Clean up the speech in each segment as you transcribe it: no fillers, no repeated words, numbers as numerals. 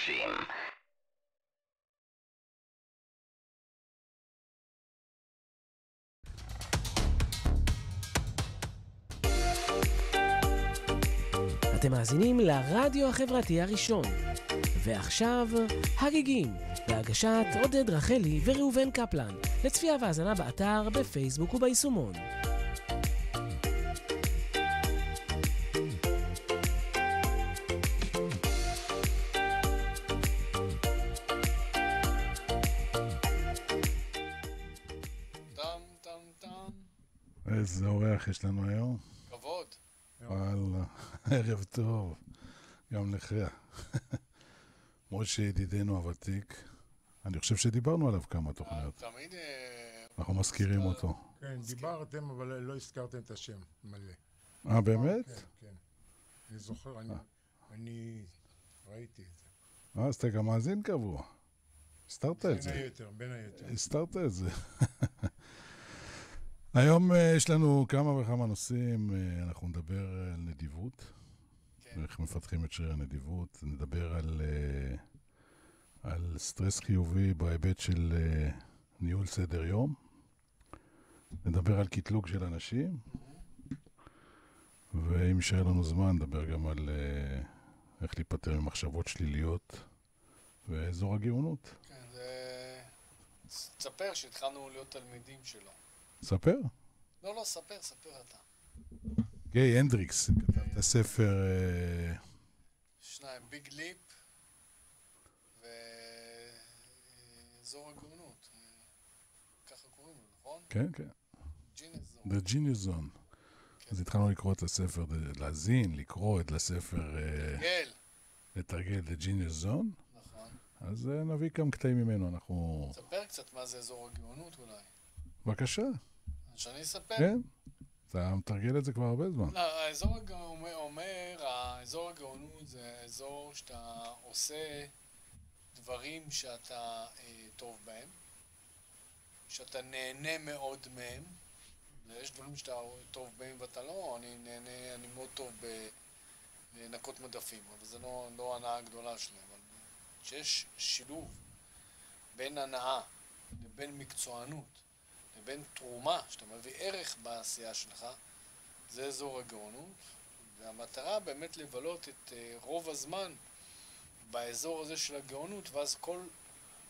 30. אתם מאזינים לרדיו החברתי הראשון. ועכשיו, הגיגים, בהגשת עודד רחלי וראובן קפלן, לצפייה והאזנה באתר, בפייסבוק וביישומון. איזה אורח יש לנו היום. כבוד. וואלה, ערב טוב. גם לך. משה ידידנו הוותיק. אני חושב שדיברנו עליו כמה תוכניות. תמיד... אנחנו מזכירים אותו. כן, דיברתם, אבל לא הזכרתם את השם מלא. באמת? כן, כן. אני זוכר, אני ראיתי את זה. אז אתה גם מאזין קבוע. הסתרת את זה. בין היתר. הסתרת את זה. היום יש לנו כמה וכמה נושאים. אנחנו נדבר על נדיבות. איך מפתחים את שריר הנדיבות. נדבר על סטרס חיובי בהיבט של ניהול סדר יום. נדבר על קטלוג של אנשים. ואם יישאר לנו זמן, נדבר גם על איך להיפטר ממחשבות שליליות ואזור הגאונות. כן, זה... תספר שהתחלנו להיות תלמידים שלו. ספר? לא, ספר אתה. גיי הנדריקס, כתב את הספר... שניים, ביג ליפ ואזור הגאונות. ככה קוראים לו, נכון? כן, כן. ג'יניוס זון. The Genius Zone. אז התחלנו לקרוא את הספר, להזין, לקרוא את הספר... לתרגל The Genius Zone. נכון. אז נביא כמה קטעים ממנו, אנחנו... תספר קצת מה זה אזור הגאונות אולי. בבקשה. שאני אספר? כן. אתה מתרגל את זה כבר הרבה זמן. לא, האזור הגאונות זה אזור שאתה עושה דברים שאתה טוב בהם, שאתה נהנה מאוד מהם. יש דברים שאתה טוב בהם ואתה לא, אני מאוד טוב בנקות מדפים, אבל זה לא הנאה הגדולה שלי. אבל שיש שילוב בין הנאה לבין מקצוענות, לבין תרומה, שאתה מביא ערך בעשייה שלך, זה אזור הגאונות, והמטרה באמת לבלות את רוב הזמן באזור הזה של הגאונות, ואז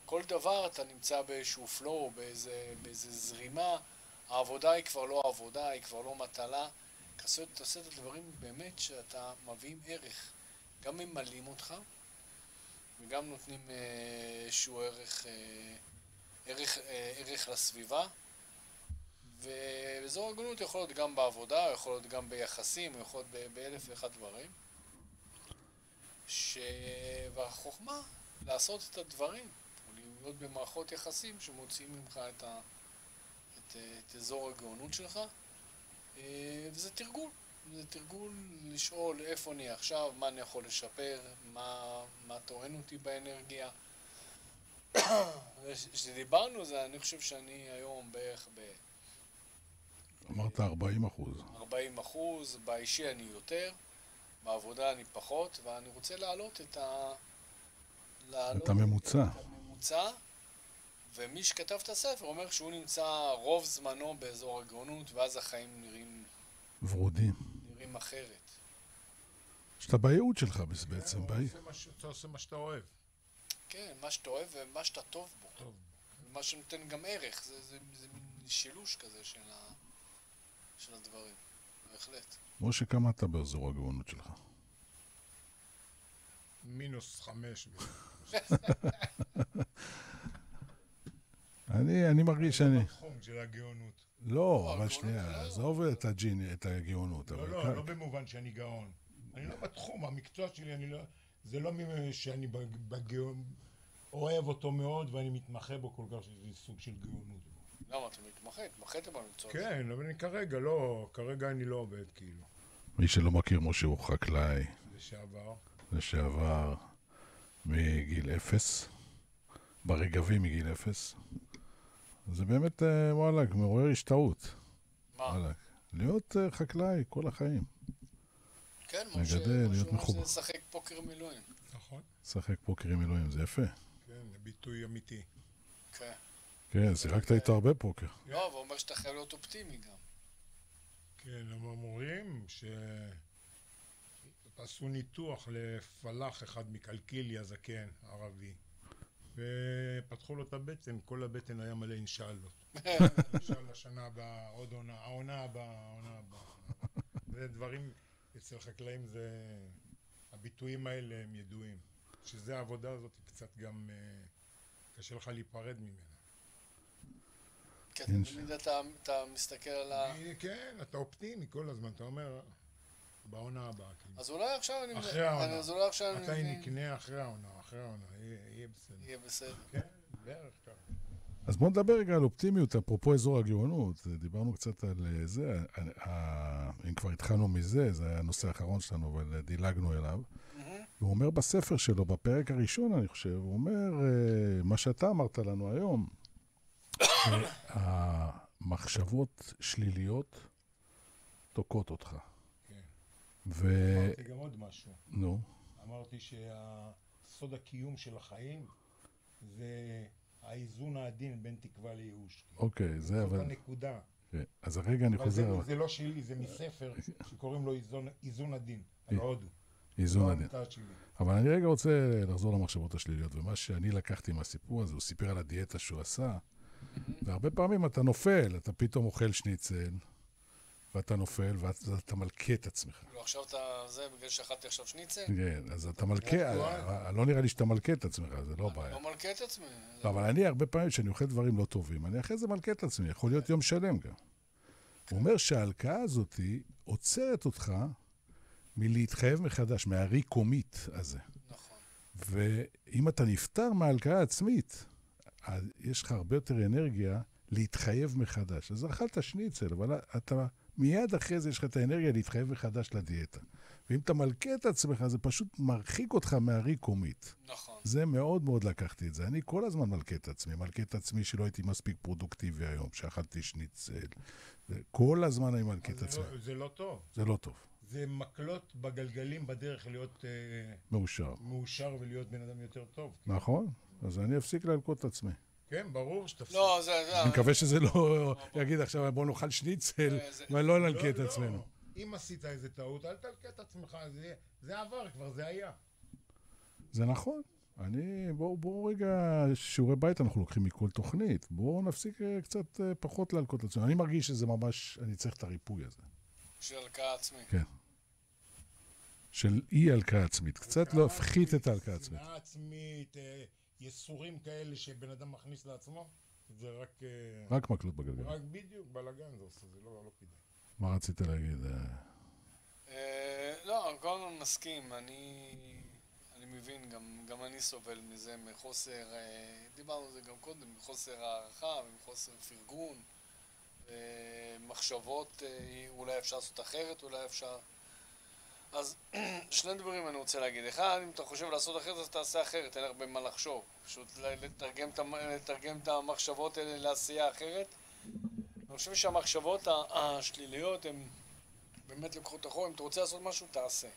כל דבר אתה נמצא באיזשהו פלואו, באיזה זרימה, העבודה היא כבר לא עבודה, היא כבר לא מטלה, אתה עושה את הדברים באמת שאתה מביאים ערך, גם ממלאים אותך, וגם נותנים איזשהו ערך לסביבה, ואזור הגאונות יכול להיות גם בעבודה, יכול להיות גם ביחסים, יכול להיות באלף ואחד דברים. והחוכמה לעשות את הדברים, להיות במערכות יחסים שמוציאים ממך את אזור הגאונות שלך, וזה תרגול. זה תרגול לשאול איפה אני עכשיו, מה אני יכול לשפר, מה טוען אותי באנרגיה. כשדיברנו זה, אני חושב שאני היום בערך אמרת 40%. 40%, באישי אני יותר, בעבודה אני פחות, ואני רוצה להעלות את הממוצע. ומי שכתב את הספר אומר שהוא נמצא רוב זמנו באזור הגאונות, ואז החיים נראים... ורודים. נראים אחרת. שאתה בייעוד שלך בעצם, אתה עושה מה שאתה אוהב. כן, מה שאתה אוהב ומה שאתה טוב בו. ומה שנותן גם ערך, זה מין שילוש כזה של הדברים, בהחלט. משה, כמה אתה באזור הגאונות שלך? -5. אני מרגיש שאני... בתחום של הגאונות. לא, אבל שנייה, עזוב את הגאונות. לא במובן שאני גאון. אני לא בתחום, המקצוע שלי, זה לא שאני אוהב אותו מאוד ואני מתמחה בו כל כך שזה סוג של גאונות. למה אתה מתמחה? התמחית במקצוע? כן, אבל כרגע אני לא עובד כאילו. מי שלא מכיר, משה הוא חקלאי. לשעבר מגיל 0. ברגבים מגיל 0. זה באמת, וואלה, מעורר השתאות. מה? להיות חקלאי כל החיים. כן, מגדל, להיות מחובר. זה לשחק פוקר מילואים. נכון. שחק פוקר עם אלוהים, זה יפה. כן, זה ביטוי אמיתי. כן. כן, שיחקת איתו הרבה פוקר. לא, והוא אומר שאתה חייב להיות אופטימי גם. כן, הם אומרים עשו ניתוח לפלח אחד מקלקיליה זקן, ערבי, ופתחו לו את הבטן, כל הבטן היה מלא אינשאלות. אינשאללה השנה הבאה, עוד עונה, העונה הבאה. זה דברים, אצל חקלאים זה, הביטויים האלה הם ידועים. שזה העבודה הזאת קצת גם קשה לך להיפרד ממנה. כן, תמיד אתה מסתכל על ה... כן, אתה אופטימי כל הזמן, אתה אומר, בעונה הבאה. אז אולי עכשיו אני... אחרי העונה. אז אולי עכשיו מתי נקנה אחרי העונה, יהיה בסדר. יהיה בסדר. כן, בערך ככה. אז בואו נדבר רגע על אופטימיות, אפרופו אזור הגאונות. דיברנו קצת על זה, אם כבר התחלנו מזה, זה היה הנושא האחרון שלנו, אבל דילגנו אליו. הוא אומר בספר שלו, בפרק הראשון, אני חושב, הוא אומר, מה שאתה אמרת לנו היום, המחשבות שליליות תוקעות אותך. כן. ו... אמרתי גם עוד משהו. נו. אמרתי שהסוד הקיום של החיים זה האיזון העדין בין תקווה לייאוש. אוקיי, זה אבל... זאת הנקודה. כן. אז הרגע אני חוזר... אבל זה לא שלי, זה מספר שקוראים לו איזון עדין, על הודו. איזון עדין. אבל אני רגע רוצה לחזור למחשבות השליליות, ומה שאני לקחתי מהסיפור הזה, הוא סיפר על הדיאטה שהוא עשה, והרבה פעמים אתה נופל, אתה פתאום אוכל שניצל, ואתה נופל, ואתה מלכה את עצמך. לא, עכשיו אתה... זה בגלל שאכלתי עכשיו שניצל? כן, אז אתה מלכה, לא נראה לי שאתה מלכה את עצמך, זה לא בעיה. לא מלכה את עצמי. אבל אני הרבה פעמים, כשאני אוכל דברים לא טובים, אני אחרי זה מלכה את עצמי, יכול להיות יום שלם גם. הוא אומר שההלקאה הזאת עוצרת אותך מלהתחייב מחדש, מהריקומית הזה. נכון. ואם אתה נפטר מההלקאה העצמית, אז יש לך הרבה יותר אנרגיה להתחייב מחדש. אז אכלת שניצל, אבל אתה מיד אחרי זה יש לך את האנרגיה להתחייב מחדש לדיאטה. ואם אתה מלכה את עצמך, זה פשוט מרחיק אותך מהריקומית. נכון. זה מאוד מאוד לקחתי את זה. אני כל הזמן מלכה את עצמי. מלכה את עצמי שלא הייתי מספיק פרודוקטיבי היום, שאכלתי שניצל. כל הזמן אני מלכה את עצמי. זה לא טוב. זה לא טוב. זה מקלות בגלגלים בדרך להיות מאושר ולהיות בן אדם יותר טוב. נכון. אז אני אפסיק להלקות את עצמי. כן, ברור שתפסיק. לא, זה... אני מקווה שזה לא יגיד עכשיו בוא נאכל שניצל ולא נלקה את עצמנו. אם עשית איזה טעות, אל תלקה את עצמך, זה עבר כבר, זה היה. זה נכון. בואו רגע, שיעורי בית אנחנו לוקחים מכל תוכנית. בואו נפסיק קצת פחות להלקות את עצמנו. אני מרגיש שזה ממש, אני צריך את הריפוי הזה. של הלקאה עצמית. כן. של אי הלקאה עצמית. קצת להפחית את ההלקאה עצמית. שנאה עצמית, יסורים כאלה שבן אדם מכניס לעצמו, זה רק מקלות בגלגל. רק בדיוק, בלגן זה עושה, זה לא כדאי. מה רצית להגיד? לא, אני כל הזמן מסכים, אני מבין, גם אני סובל מזה, מחוסר, דיברנו על זה גם קודם, מחוסר הערכה ומחוסר פרגון, מחשבות, אולי אפשר לעשות אחרת, אולי אפשר... אז שני דברים אני רוצה להגיד. אחד, אם אתה חושב לעשות אחרת, אז תעשה אחרת, אין הרבה מה לחשוב. פשוט לתרגם את המחשבות האלה לעשייה אחרת. אני חושב שהמחשבות השליליות הן באמת לקוחות אחורה. אם אתה רוצה לעשות משהו, תעשה.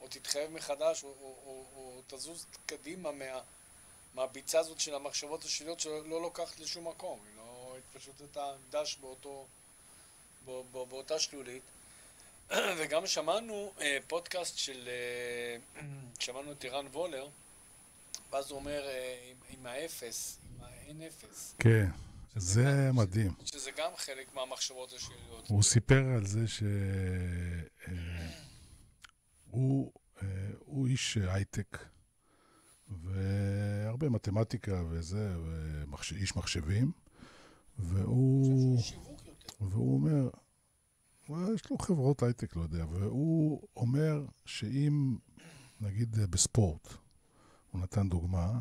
או תתחייב מחדש, או תזוז קדימה מהביצה הזאת של המחשבות השליליות שלא לוקחת לשום מקום. היא לא, פשוט אתה דש באותה שלולית. וגם שמענו פודקאסט שמענו את אירן וולר, ואז הוא אומר עם האפס, עם האין אפס. כן, זה מדהים. שזה גם חלק מהמחשבות השליליות. הוא סיפר על זה שהוא איש הייטק, והרבה מתמטיקה וזה, איש מחשבים, והוא אומר, יש לו חברות הייטק, לא יודע, והוא אומר שאם, נגיד בספורט, הוא נתן דוגמה,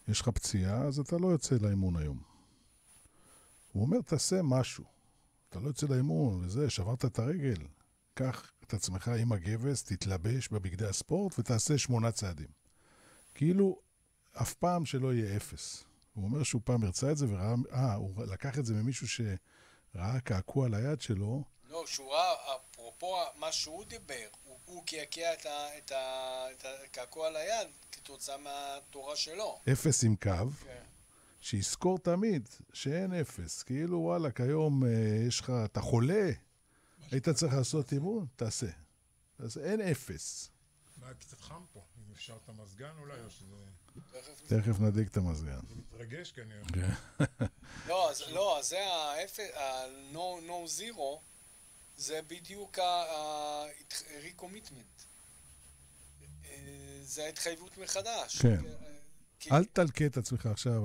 יש לך פציעה, אז אתה לא יוצא לאימון היום. הוא אומר, תעשה משהו. אתה לא יוצא לאימון, וזה, שברת את הרגל. קח את עצמך עם הגבס, תתלבש בבגדי הספורט, ותעשה 8 צעדים. כאילו, אף פעם שלא יהיה 0. הוא אומר שהוא פעם הרצה את זה, וראה, הוא לקח את זה ממישהו שראה קעקוע על היד שלו. לא, שהוא ראה, אפרופו מה שהוא דיבר, הוא קעקע את הקעקוע על היד כתוצאה מהתורה שלו. אפס עם קו, כן. שיזכור תמיד שאין אפס. כאילו, וואלה, כיום יש לך, אתה חולה, היית צריך לעשות אימון, תעשה. אז אין אפס. קצת חם פה, אם אפשר את המזגן אולי, או שזה... תכף נדליק את המזגן. זה מתרגש כנראה. לא, אז זה ה-no zero, זה בדיוק ה-recommitment. זה ההתחייבות מחדש. כן. אל תלקה את עצמך עכשיו,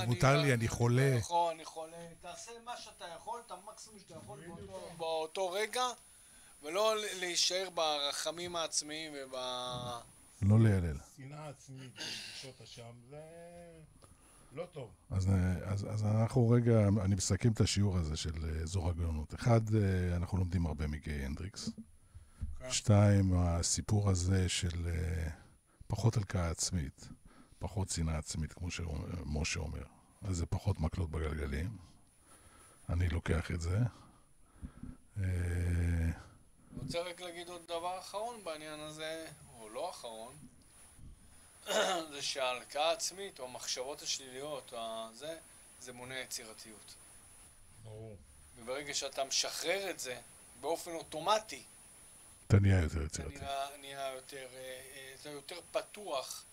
מותר לי, אני חולה. נכון, אני חולה. תעשה מה שאתה יכול, את המקסימום שאתה יכול באותו רגע, ולא להישאר ברחמים העצמיים לא להילל. שנאה עצמית, בשעות השם, זה לא טוב. אז אנחנו רגע, אני מסכם את השיעור הזה של אזור הגאונות. אחד, אנחנו לומדים הרבה מגיא הנדריקס. שתיים, הסיפור הזה של פחות הלקאה עצמית, פחות שנאה עצמית, כמו שמשה אומר. אז זה פחות מקלות בגלגלים. אני לוקח את זה. אני רוצה רק להגיד עוד דבר אחרון בעניין הזה, או לא אחרון, זה שההלקאה עצמית, או המחשבות השליליות, זה מונע יצירתיות. ברור. וברגע שאתה משחרר את זה, באופן אוטומטי, אתה נהיה יותר יצירתי. אתה יותר פתוח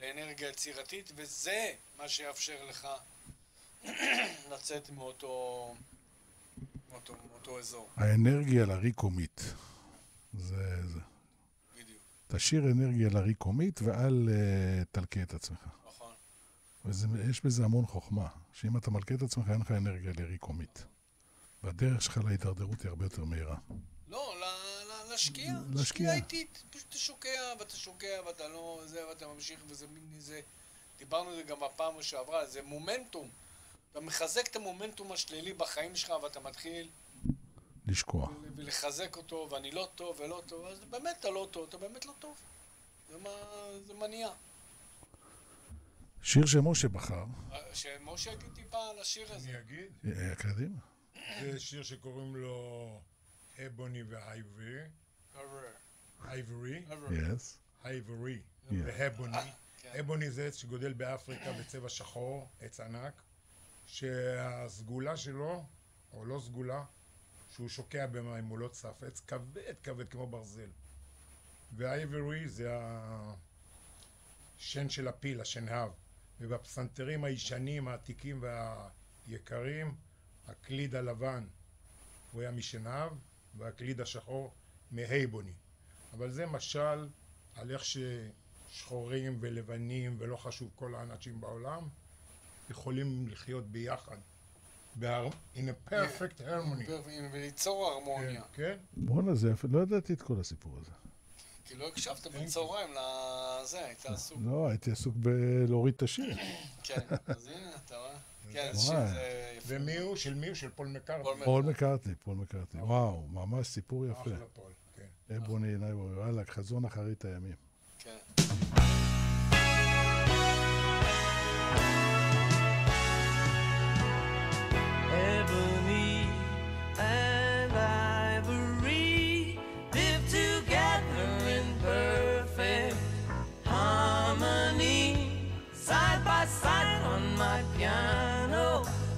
לאנרגיה יצירתית, וזה מה שיאפשר לך לצאת מאותו אזור. האנרגיה לריקומית. זה. בדיוק. תשאיר אנרגיה לריקומית ואל תלקה את עצמך. נכון. ויש בזה המון חוכמה, שאם אתה מלקה את עצמך אין לך אנרגיה לריקומית. והדרך שלך להידרדרות היא הרבה יותר מהירה. לא, להשקיע. להשקיע איטית. פשוט אתה שוקע ואתה לא זה, ואתה ממשיך, וזה מין איזה... דיברנו על זה גם בפעם שעברה, זה מומנטום. אתה מחזק את המומנטום השלילי בחיים שלך, ואתה מתחיל... לשקוע. ולחזק אותו, ואני לא טוב ולא טוב, אז באמת אתה לא טוב, אתה באמת לא טוב. זה מניע. שיר שמשה בחר. שמשה יגיד טיפה על השיר הזה. אני אגיד? קדימה. זה שיר שקוראים לו אבוני והאיברי. אייברי. Yes. אייברי והבוני. אבוני זה עץ שגודל באפריקה בצבע שחור, עץ ענק, שהסגולה שלו, או לא סגולה, שהוא שוקע במים, הוא לא צף, עץ כבד כמו ברזל. והאייברי זה השן של הפיל, השנהב. ובפסנתרים הישנים, העתיקים והיקרים, הקליד הלבן הוא היה משנהב, והקליד השחור מהייבוני. אבל זה משל על איך ששחורים ולבנים ולא חשוב כל האנשים בעולם יכולים לחיות ביחד. in a perfect harmony. וליצור הרמוניה. כן? בוא'נה, זה יפה, לא ידעתי את כל הסיפור הזה. כי לא הקשבת בצהריים לזה, היית עסוק. לא, הייתי עסוק בלהוריד את השיר. כן, אז הנה, אתה רואה? כן, זה יפה. ומי הוא? של מי הוא? של פול מקארטני. פול מקארטני. וואו, ממש סיפור יפה. אחלה פול, כן. אבוני עיניי, וואלה, חזון אחרית הימים. כן. Ebony and ivory live together in perfect harmony, side by side on my piano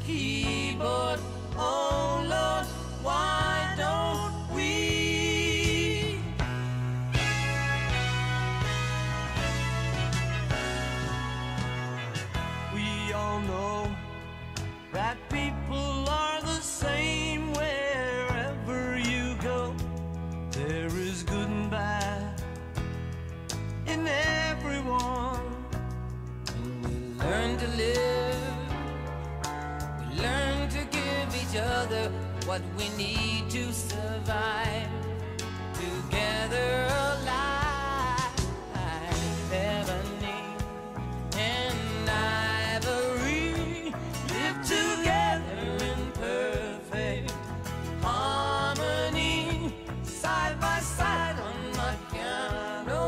keyboard. Oh Lord, why don't we? We all know that people are the same wherever you go. There is good and bad in everyone. And we learn to live, we learn to give each other what we need to survive. Together alive, ebony and ivory live together in perfect harmony, side by side on my piano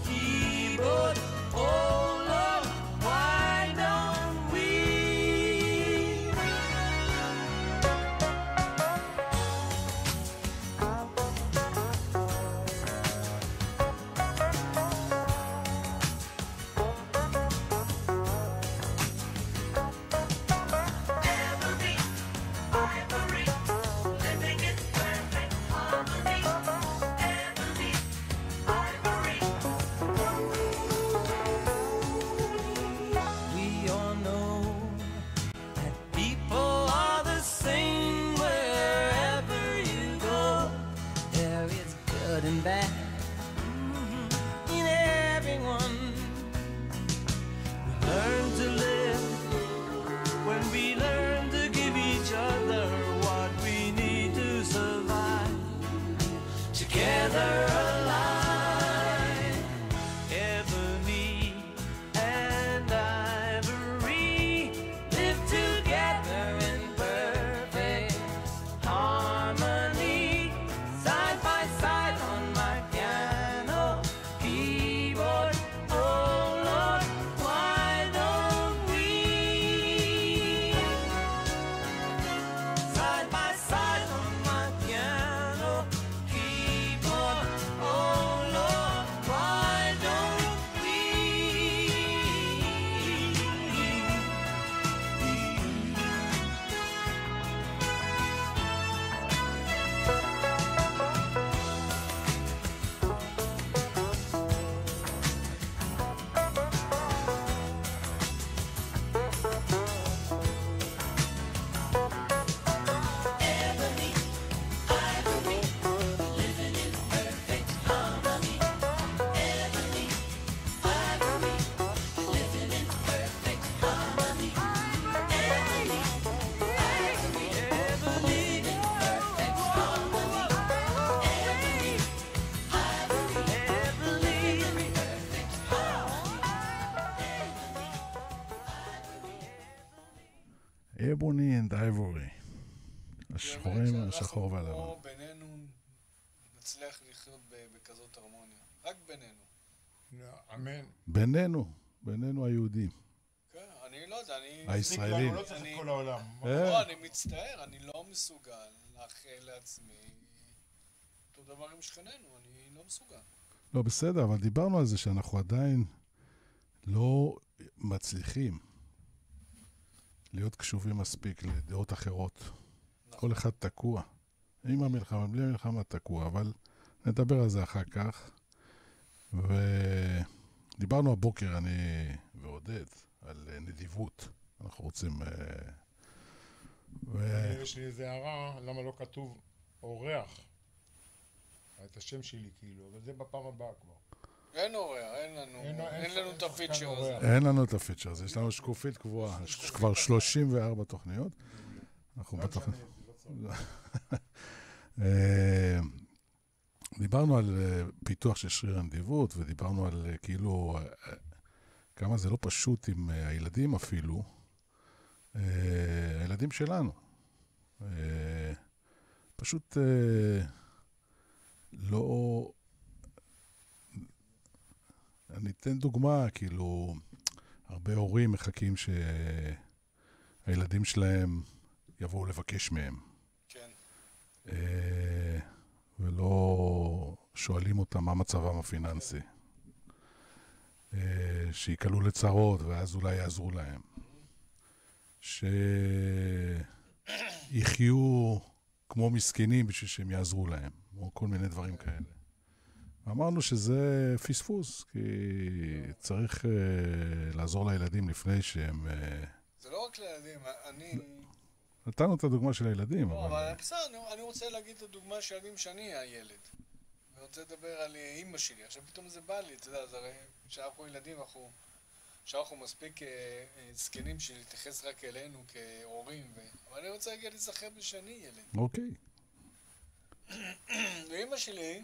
keyboard. Oh Lord, why don't we? אבוני אנד אייבורי. השחורים, השחור והלבן. או בינינו נצליח לחיות בכזאת הרמוניה. רק בינינו. אמן. בינינו היהודים. כן, אני לא יודע, הישראלים. הוא לא צריך את כל העולם. לא, אני מצטער, אני לא מסוגל לאחל לעצמי אותו דבר עם שכנינו, אני לא מסוגל. לא, בסדר, אבל דיברנו על זה שאנחנו עדיין לא מצליחים להיות קשובים מספיק לדעות אחרות. כל אחד תקוע. עם המלחמה, בלי המלחמה תקוע, אבל נדבר על זה אחר כך. ודיברנו הבוקר, אני ועודד, על נדיבות. אנחנו רוצים... יש לי איזה הערה, למה לא כתוב אורח? את השם שלי כאילו, אבל זה בפעם הבאה כבר. אין אורח, אין לנו את הפיצ'ר הזה. אין לנו את הפיצ'ר הזה, יש לנו שקופית קבועה, כבר 34 תוכניות. אנחנו בתוכנית. דיברנו על פיתוח של שריר הנדיבות, ודיברנו על כאילו כמה זה לא פשוט עם הילדים אפילו, הילדים שלנו. פשוט לא... אני אתן דוגמה, כאילו, הרבה הורים מחכים שהילדים שלהם יבואו לבקש מהם. כן. ולא שואלים אותם מה מצבם הפיננסי. שיקלו לצרות ואז אולי יעזרו להם. שיחיו כמו מסכנים בשביל שהם יעזרו להם, או כל מיני דברים כאלה. אמרנו שזה פספוס, כי צריך לעזור לילדים לפני שהם... זה לא רק לילדים, נתנו את הדוגמה של הילדים, לא, אבל בסדר, אני רוצה להגיד את הדוגמה של ילדים שאני הילד. אני רוצה לדבר על אמא שלי. עכשיו פתאום זה בא לי, אתה יודע, זה הרי שאנחנו ילדים, שאנחנו מספיק זקנים של להתייחס רק אלינו כהורים, אבל אני רוצה להגיע להיזכר בשני ילד. אוקיי. ואמא שלי,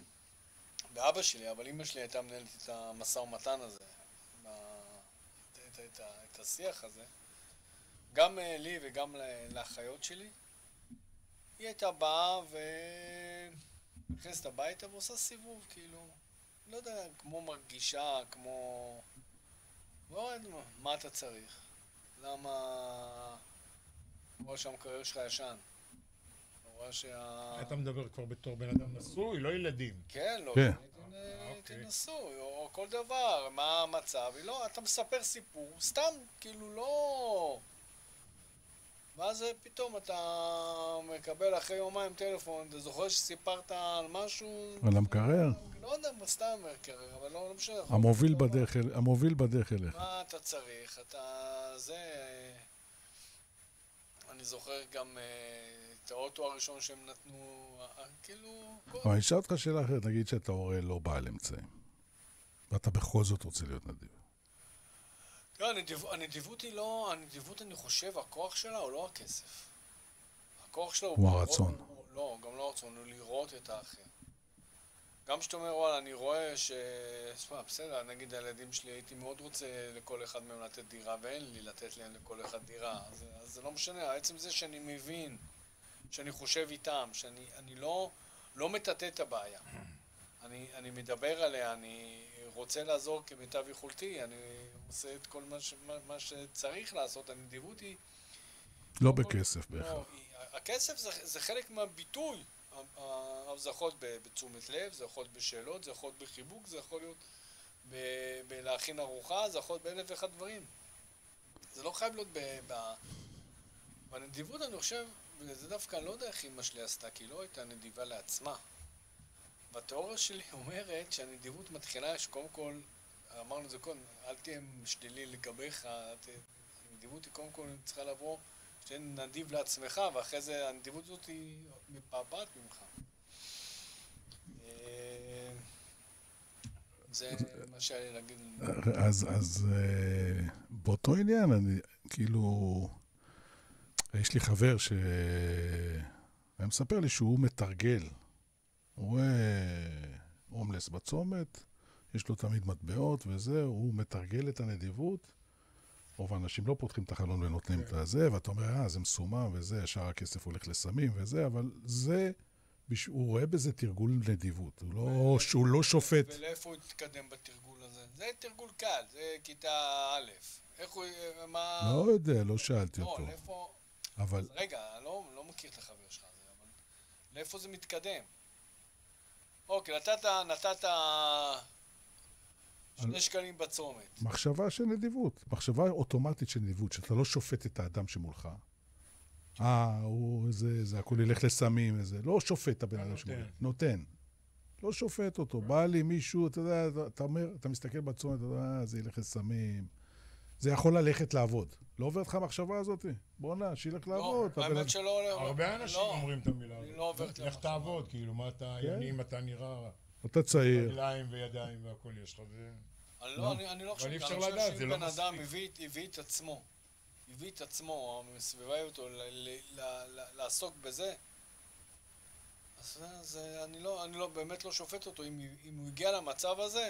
ואבא שלי, אבל אמא שלי הייתה מנהלת את המשא ומתן הזה, את השיח הזה, גם לי וגם לאחיות שלי. היא הייתה באה ונכנסת הביתה ועושה סיבוב, כאילו, לא יודע, כמו מרגישה, כמו... לא יודע, מה אתה צריך? למה... רואה שהמקרר שלך ישן. רואה אתה מדבר כבר בתור בן אדם נשוי, לא ילדים. כן, לא, כן. הייתי נשוי, או כל דבר, מה המצב, לא, אתה מספר סיפור, סתם, כאילו לא... ואז פתאום אתה מקבל אחרי יומיים טלפון, אתה זוכר שסיפרת על משהו... על המקרר? לא יודע, סתם מקרר, אבל לא משנה. המוביל בדרך אליך. מה אתה צריך, אתה... זה... אני זוכר גם את האוטו הראשון שהם נתנו, כאילו... אבל אני אשאל אותך שאלה אחרת, נגיד שאתה הורה לא בעל אמצעים, ואתה בכל זאת רוצה להיות נדיב. לא, הנדיבות היא לא, הנדיבות אני חושב, הכוח שלה הוא לא הכסף. הכוח שלה הוא הרצון. לא, גם לא הרצון, הוא לראות את האחר. גם שאתה אומר, וואלה, אני רואה ש... בסדר, נגיד הילדים שלי, הייתי מאוד רוצה לכל אחד מהם לתת דירה, ואין לי לתת להם לכל אחד דירה. אז זה לא משנה, עצם זה שאני מבין, שאני חושב איתם, שאני לא מטאטא את הבעיה. אני מדבר עליה, אני רוצה לעזור כמיטב יכולתי, אני עושה את כל מה שצריך לעשות, הנדיבות היא... לא בכסף בהכרח. לא, הכסף זה חלק מהביטוי. זה יכול להיות בתשומת לב, זה יכול להיות בשאלות, זה יכול להיות בחיבוק, זה יכול להיות בלהכין ארוחה, זה יכול להיות באלף ואחד דברים. זה לא חייב להיות בנדיבות, אני חושב, וזה דווקא, אני לא יודע איך אמא שלי עשתה, כי היא לא הייתה נדיבה לעצמה. והתיאוריה שלי אומרת שהנדיבות מתחילה שקודם כל, אמרנו את זה קודם, אל תהיה שלילי לגביך, הנדיבות היא קודם כל צריכה לבוא שתהיה נדיב לעצמך, ואחרי זה הנדיבות הזאת היא מפעפעת ממך. זה מה שהיה לי להגיד. אז באותו עניין, אני כאילו, יש לי חבר הוא מספר לי שהוא מתרגל. הוא רואה הומלס בצומת, יש לו תמיד מטבעות וזה, הוא מתרגל את הנדיבות, רוב האנשים לא פותחים את החלון ונותנים את הזה, ואתה אומר, זה מסומם וזה, שאר הכסף הולך לסמים וזה, אבל זה, הוא רואה בזה תרגול נדיבות, הוא לא שופט. ולאיפה הוא יתקדם בתרגול הזה? זה תרגול קל, זה כיתה א'. איך הוא, מה... לא יודע, לא שאלתי לא, אותו. לאיפה... אבל... אז רגע, אני לא מכיר את החבר שלך הזה, אבל... לאיפה זה מתקדם? אוקיי, נתת 2 שקלים בצומת. מחשבה של נדיבות, מחשבה אוטומטית של נדיבות, שאתה לא שופט את האדם שמולך. זה הכל ילך לסמים וזה. לא שופט את הבן אדם שמולך. נותן. לא שופט אותו. בא לי מישהו, אתה יודע, אתה אומר, אתה מסתכל בצומת, אתה יודע, זה ילך לסמים. זה יכול ללכת לעבוד. לא עובר לך המחשבה הזאת? בוא'נה, שילך לעבוד. לא, האמת שלא... הרבה אנשים אומרים את המילה הזאת. לא עוברת לך תעבוד, כאילו, מה אתה ינים, אתה נראה... אתה צעיר. רגליים וידיים והכל יש לך, זה... אני לא חושב, שאם בן אדם הביא את עצמו, מסביבה אותו, לעסוק בזה, אז אני באמת לא שופט אותו. אם הוא הגיע למצב הזה,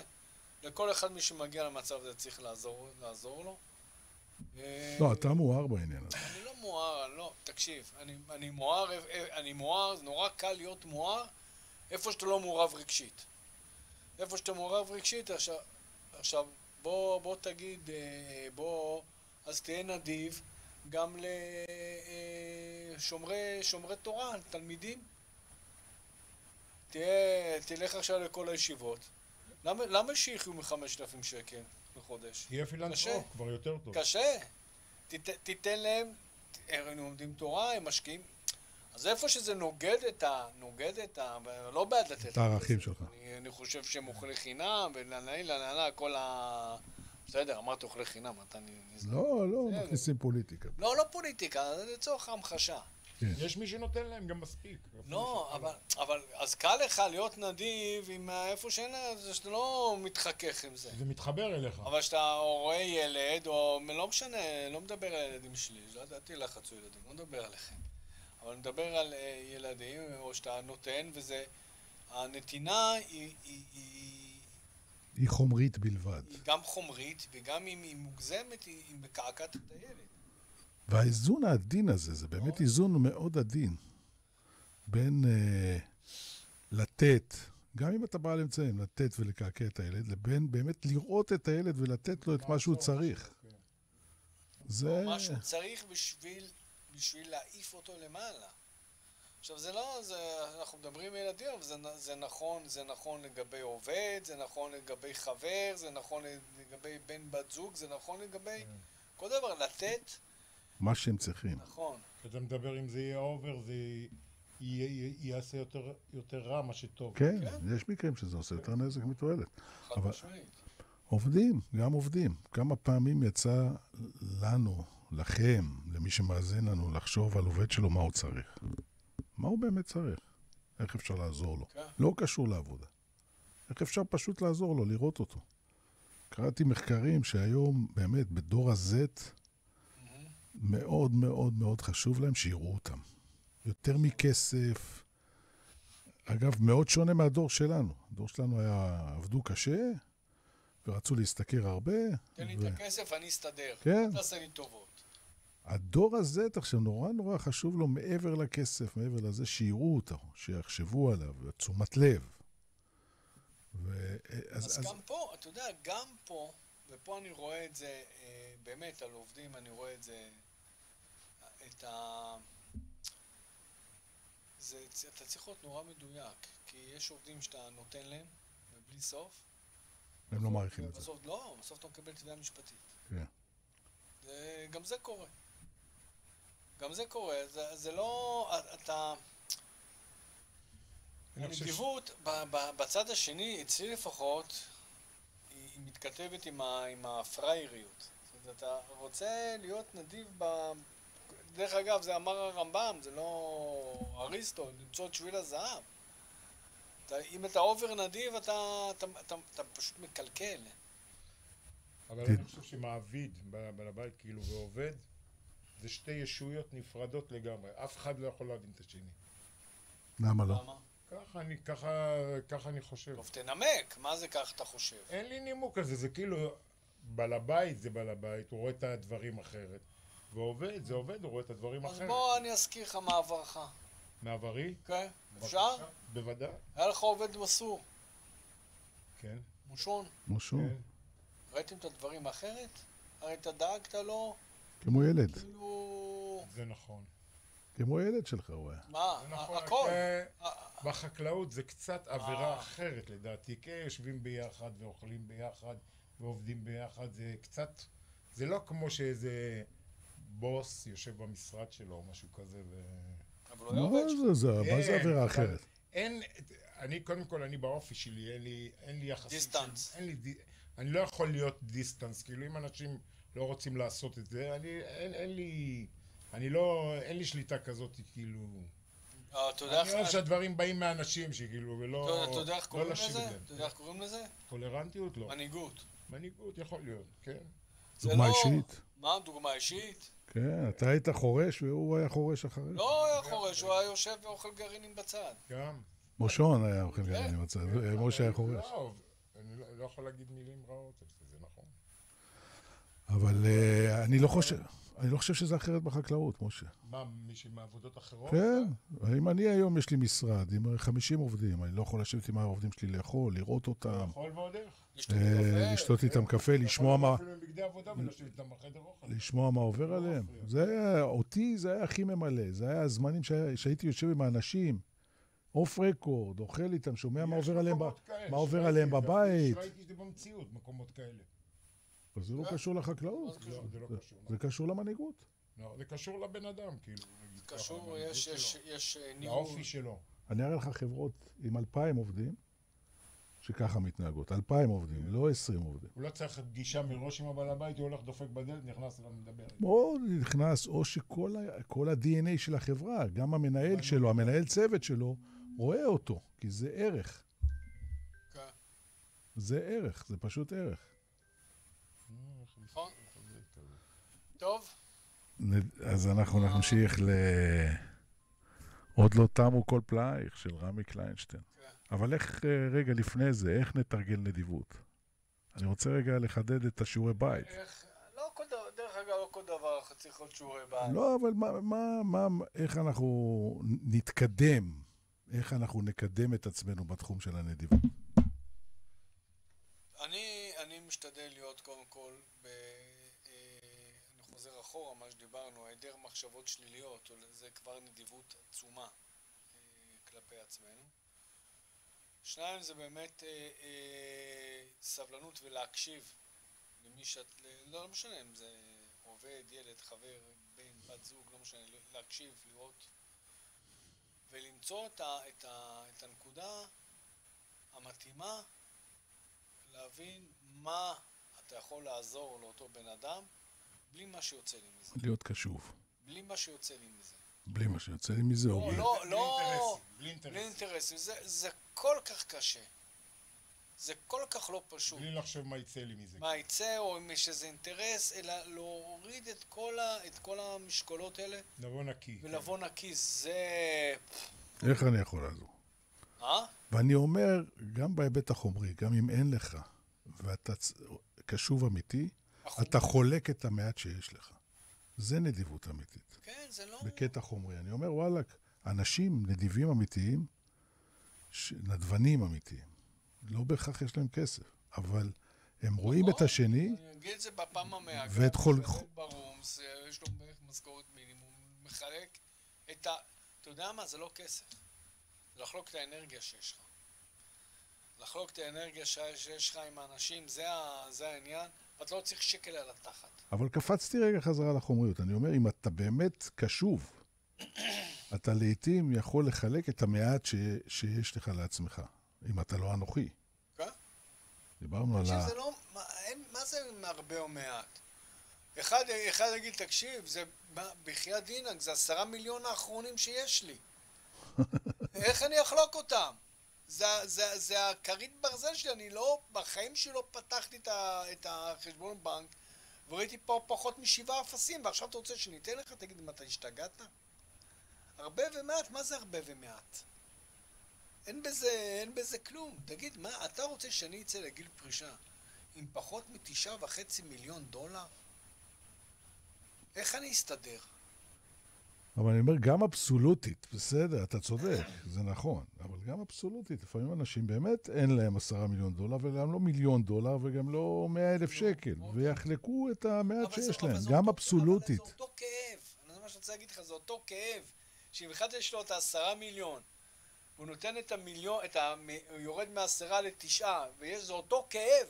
לכל אחד מי שמגיע למצב הזה צריך לעזור לו. לא, אתה מואר בעניין הזה. אני לא מואר, תקשיב, אני מואר, זה נורא קל להיות מואר, איפה שאתה לא מעורב רגשית. איפה שאתה מעורב רגשית, עכשיו, בוא תגיד, אז תהיה נדיב גם לשומרי תורה, תלמידים. תלך עכשיו לכל הישיבות. למה שיחיו מ5,000 שקל בחודש? יהיה פילנטרופ, כבר יותר טוב. קשה. תיתן להם, הם לומדים תורה, הם משקיעים. אז איפה שזה נוגד את ה... לא בעד לתת את הערכים שלך. אני חושב שהם אוכלי חינם, ולנהלה, כל ה... בסדר, אמרת אוכלי חינם, אתה נזלם. לא, מכניסים פוליטיקה. לא פוליטיקה, זה לצורך המחשה. יש מי שנותן להם גם מספיק. לא, אבל אז קל לך להיות נדיב עם איפה שאין, זה שאתה לא מתחכך עם זה. זה מתחבר אליך. אבל שאתה רואה ילד, או לא משנה, לא מדבר על הילדים שלי, לא ידעתי לחצו ילדים, לא מדבר עליכם. אבל אני מדבר על ילדים, או שאתה נותן, וזה... הנתינה היא חומרית בלבד. היא גם חומרית, וגם אם היא מוגזמת, היא מקעקעת את הילד. והאיזון העדין הזה, זה באמת איזון מאוד עדין. בין לתת, גם אם אתה בא לאמצעים, לתת ולקעקע את הילד, לבין באמת לראות את הילד ולתת לו את מה שהוא צריך. זה... מה שהוא צריך בשביל להעיף אותו למעלה. עכשיו זה לא, אנחנו מדברים על ילדים, אבל זה נכון לגבי עובד, זה נכון לגבי חבר, זה נכון לגבי בן בת זוג, זה נכון לגבי כל דבר, לתת מה שהם צריכים. נכון. כשאתה מדבר אם זה יהיה אובר, זה יעשה יותר רע מה שטוב. כן, יש מקרים שזה עושה יותר נזק מתועלת. חד משמעית. עובדים, גם עובדים. כמה פעמים יצא לנו, לכם, למי שמאזין לנו, לחשוב על עובד שלו מה הוא צריך. מה הוא באמת צריך? איך אפשר לעזור לו? לא קשור לעבודה. איך אפשר פשוט לעזור לו, לראות אותו? קראתי מחקרים שהיום באמת בדור ה-Z מאוד מאוד מאוד חשוב להם שיראו אותם. יותר מכסף. אגב, מאוד שונה מהדור שלנו. הדור שלנו היה, עבדו קשה, ורצו להסתכר הרבה. תן לי את הכסף, אני אסתדר. כן. תעשה לי טובות. הדור הזה, עכשיו, נורא חשוב לו מעבר לכסף, מעבר לזה, שיראו אותו, שיחשבו עליו, תשומת לב. אז גם פה, אתה יודע, גם פה, ופה אני רואה את זה, באמת, על עובדים, אני רואה את זה, אתה צריך להיות נורא מדויק, כי יש עובדים שאתה נותן להם, ובלי סוף. הם לא מעריכים את זה. בסוף אתה מקבל תביעה משפטית. כן. גם זה קורה. זה לא, אתה... הנדיבות, בצד השני, אצלי לפחות, היא מתכתבת עם הפרייריות. זאת אומרת, אתה רוצה להיות נדיב דרך אגב, זה אמר הרמב"ם, זה לא אריסטו, למצוא את שביל הזהב. אם אתה אובר נדיב, אתה פשוט מקלקל. אבל אני חושב שמעביד בעל הבית כאילו ועובד, זה שתי ישויות נפרדות לגמרי. אף אחד לא יכול להבין את השני. למה לא? ככה אני חושב. טוב, תנמק, מה זה כך אתה חושב? אין לי נימוק על זה, זה כאילו, בעל הבית זה בעל הבית, הוא רואה את הדברים אחרת. ועובד, זה עובד, הוא רואה את הדברים אז אחרת. בוא אני אזכיר לך מה עברך. מעברי? כן? אפשר? בוודאי. היה לך עובד מסור. כן. מושון. משהו, כן. ראיתם את הדברים אחרת? הרי אתה דאגת לו, כמו ילד, כאילו... זה נכון. כמו ילד שלך הוא היה. מה? זה נכון. הכל. בחקלאות זה קצת עבירה אחרת לדעתי, כי יושבים ביחד ואוכלים ביחד ועובדים ביחד, זה קצת, זה לא כמו שאיזה בוס יושב במשרד שלו או משהו כזה אבל הוא היה עובד שלך. מה זה כן, עבירה אבל אחרת? אין, קודם כל אני באופי שלי, אין לי יחסים דיסטנס. אני לא יכול להיות דיסטנס, כאילו אם אנשים לא רוצים לעשות את זה, אין לי שליטה כזאת, כאילו... אתה יודע אני אוהב שהדברים באים מאנשים שכאילו, ולא... אתה יודע איך קוראים להשיב לזה? להם. אתה יודע איך קוראים לזה? טולרנטיות? לא. מנהיגות. מנהיגות יכול להיות, כן. זה דוגמה לא- אישית. מה? דוגמה אישית? כן, אתה היית חורש והוא היה חורש אחריך. לא היה חורש, הוא היה יושב ואוכל גרעינים בצד. גם. מושון היה אוכל גרעינים בצד, משה היה חורש. לא, אני לא יכול להגיד מילים רעות, זה נכון. אבל אני לא חושב שזה אחרת בחקלאות, משה. מה, מישהי מעבודות אחרות? כן, אם אני היום יש לי משרד עם 50 עובדים, אני לא יכול לשבת עם העובדים שלי לאכול, לראות אותם, יכול ועוד איך. לשתות איתם קפה, לשמוע מה... אפילו עם בגדי עבודה ולשבת איתם בחדר אוכל. לשמוע מה עובר עליהם. אותי זה היה הכי ממלא, זה היה הזמנים שהייתי יושב עם האנשים, אוף רקורד, אוכל איתם, שומע מה עובר עליהם בבית. שראיתי את זה במציאות, מקומות כאלה. אבל זה לא קשור לחקלאות, לא, זה לא קשור. זה קשור למנהיגות. לא, זה קשור לבן אדם, כאילו. קשור, יש ניהול. האופי שלו. אני אראה לך חברות עם 2,000 עובדים, שככה מתנהגות. 2,000 עובדים, לא 20 עובדים. הוא לא צריך פגישה מראש עם הבעל הבית, הוא הולך דופק בדלת, נכנס אליו מדבר. או נכנס, או שכל ה-DNA של החברה, גם המנהל שלו, המנהל צוות שלו, רואה אותו, כי זה ערך. כן. זה ערך, זה פשוט ערך. נכון? טוב. אז אנחנו נמשיך עוד לא תמו כל פלאייך של רמי קליינשטיין. אבל איך רגע לפני זה, איך נתרגל נדיבות? אני רוצה רגע לחדד את השיעורי בית. לא כל דבר, דרך אגב, לא כל דבר צריך להיות שיעורי בית. לא, אבל איך אנחנו נתקדם, איך אנחנו נקדם את עצמנו בתחום של הנדיבות? אני משתדל להיות קודם כל, אני חוזר אחורה, מה שדיברנו, היעדר מחשבות שליליות, זה כבר נדיבות עצומה כלפי עצמנו. שניים, זה באמת סבלנות ולהקשיב למי לא משנה אם זה עובד, ילד, חבר, בן, בת זוג, לא משנה, להקשיב, לראות ולמצוא את הנקודה המתאימה, להבין מה אתה יכול לעזור לאותו בן אדם בלי מה שיוצא לי מזה. להיות קשוב. בלי מה שיוצא לי מזה. בלי מה שיוצא לי מזה. בלי אינטרסים. זה כל כך קשה. זה כל כך לא פשוט. בלי לחשוב מה יצא לי מזה. מה יצא, או אם יש איזה אינטרס, אלא להוריד את כל המשקולות האלה. לבוא נקי. ולבוא נקי, זה... איך אני יכול לעזור? ואני אומר, גם בהיבט החומרי, גם אם אין לך, ואתה קשוב אמיתי, אתה חולק את המעט שיש לך. זה נדיבות אמיתית. כן, זה לא... בקטע חומרי. אני אומר, וואלק, אנשים נדיבים אמיתיים, נדבנים אמיתיים. לא בהכרח יש להם כסף, אבל הם רואים את השני, אני אגיד את זה בפעם המאה. ואת חול... ברומס, יש לו בערך משכורת מינימום, מחלק את ה... אתה יודע מה? זה לא כסף. זה לחלוק את האנרגיה שיש לך. לחלוק את האנרגיה שיש לך עם האנשים, זה העניין, ואתה לא צריך שקל על התחת. אבל קפצתי רגע חזרה לחומריות. אני אומר, אם אתה באמת קשוב, אתה לעתים יכול לחלק את המעט שיש לך לעצמך, אם אתה לא אנוכי. כן? דיברנו על ה... מה זה הרבה או מעט? אחד יגיד, תקשיב, זה בחיית דינק, זה 10 מיליון האחרונים שיש לי. איך אני אחלוק אותם? זה הכרית ברזל שלי, אני לא, בחיים שלי לא פתחתי את החשבון בנק, וראיתי פה פחות מ7 אפסים, ועכשיו אתה רוצה שניתן לך? תגיד, מה, אתה השתגעת? הרבה ומעט, מה זה הרבה ומעט? אין בזה כלום. תגיד, מה, אתה רוצה שאני אצא לגיל פרישה עם פחות $9.5 מיליון? איך אני אסתדר? אבל אני אומר, גם אבסולוטית, בסדר, אתה צודק, זה נכון, אבל גם אבסולוטית, לפעמים אנשים באמת אין להם $10 מיליון, וגם לא $1 מיליון, וגם לא 100,000 שקל, ויחלקו את המעט שיש להם, גם אבסולוטית. אבל זה אותו כאב, אני מה שרוצה להגיד לך, זה אותו כאב, שאם אחד יש לו את $10 מיליון, הוא נותן את המיליון, הוא יורד מ10 ל9, ויש אותו כאב,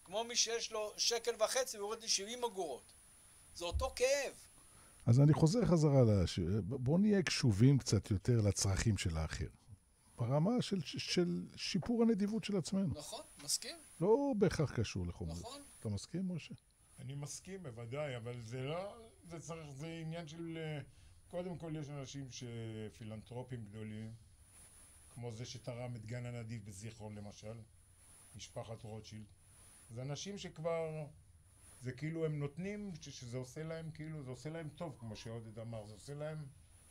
כמו מי שיש לו $1.50 ויורד ל70 אגורות. זה אותו כאב. אז אני חוזר חזרה, בואו נהיה קשובים קצת יותר לצרכים של האחר. ברמה של שיפור הנדיבות של עצמנו. נכון, מסכים. לא בהכרח קשור לחומר. נכון. אתה מסכים, משה? אני מסכים, בוודאי, אבל זה לא, זה עניין של, קודם כל יש אנשים שפילנטרופים גדולים, כמו זה שתרם את גן הנדיב בזיכרון למשל, משפחת רוטשילד. זה אנשים שכבר, זה כאילו הם נותנים, שזה עושה להם כאילו, זה עושה להם טוב, כמו שעודד אמר, זה עושה להם,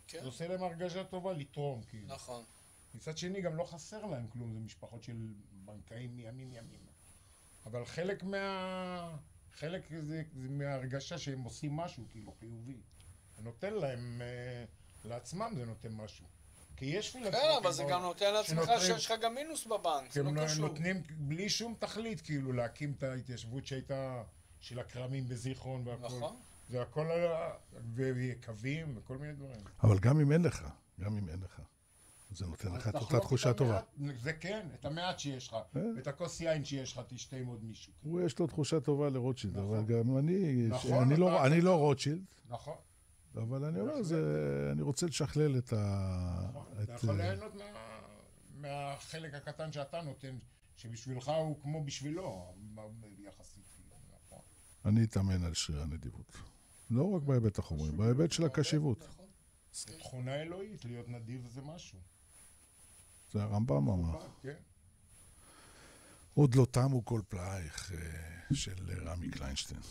כן. זה עושה להם הרגשה טובה לתרום, כאילו. נכון. מצד שני גם לא חסר להם כלום, זה משפחות של בנקאים מימים ימים. אבל חלק זה מההרגשה שהם עושים משהו, כאילו, חיובי. זה נותן להם, לעצמם זה נותן משהו. כי יש פילנטרופים... כן, אבל זה גם נותן לעצמך שיש לך גם מינוס בבנק, זה לא קשור. נותנים בלי שום תכלית, כאילו, להקים את ההתיישבות שהייתה של הקרמים בזיכרון והכל. נכון. זה הכל, ויקבים וכל מיני דברים. אבל גם אם אין לך, זה נותן לך את אותה תחושה טובה. זה כן, את המעט שיש לך, את הכוס יין שיש לך, תשתה עם עוד מישהו. הוא יש לו תחושה טובה לרוטשילד, נכון. אבל גם נכון, אני לא רוטשילד, נכון. אבל אני אומר, אני רוצה לשכלל את אתה יכול ליהנות מהחלק הקטן שאתה נותן, שבשבילך הוא כמו בשבילו, יחסית. נכון. אני אתאמן על שריר הנדיבות. לא רק בהיבט החומרי, בהיבט של הקשיבות. זה תכונה אלוהית, להיות נדיב זה משהו. זה הרמב"ם אמר. כן. עוד לא תמו כל פלאייך של רמי קליינשטיין.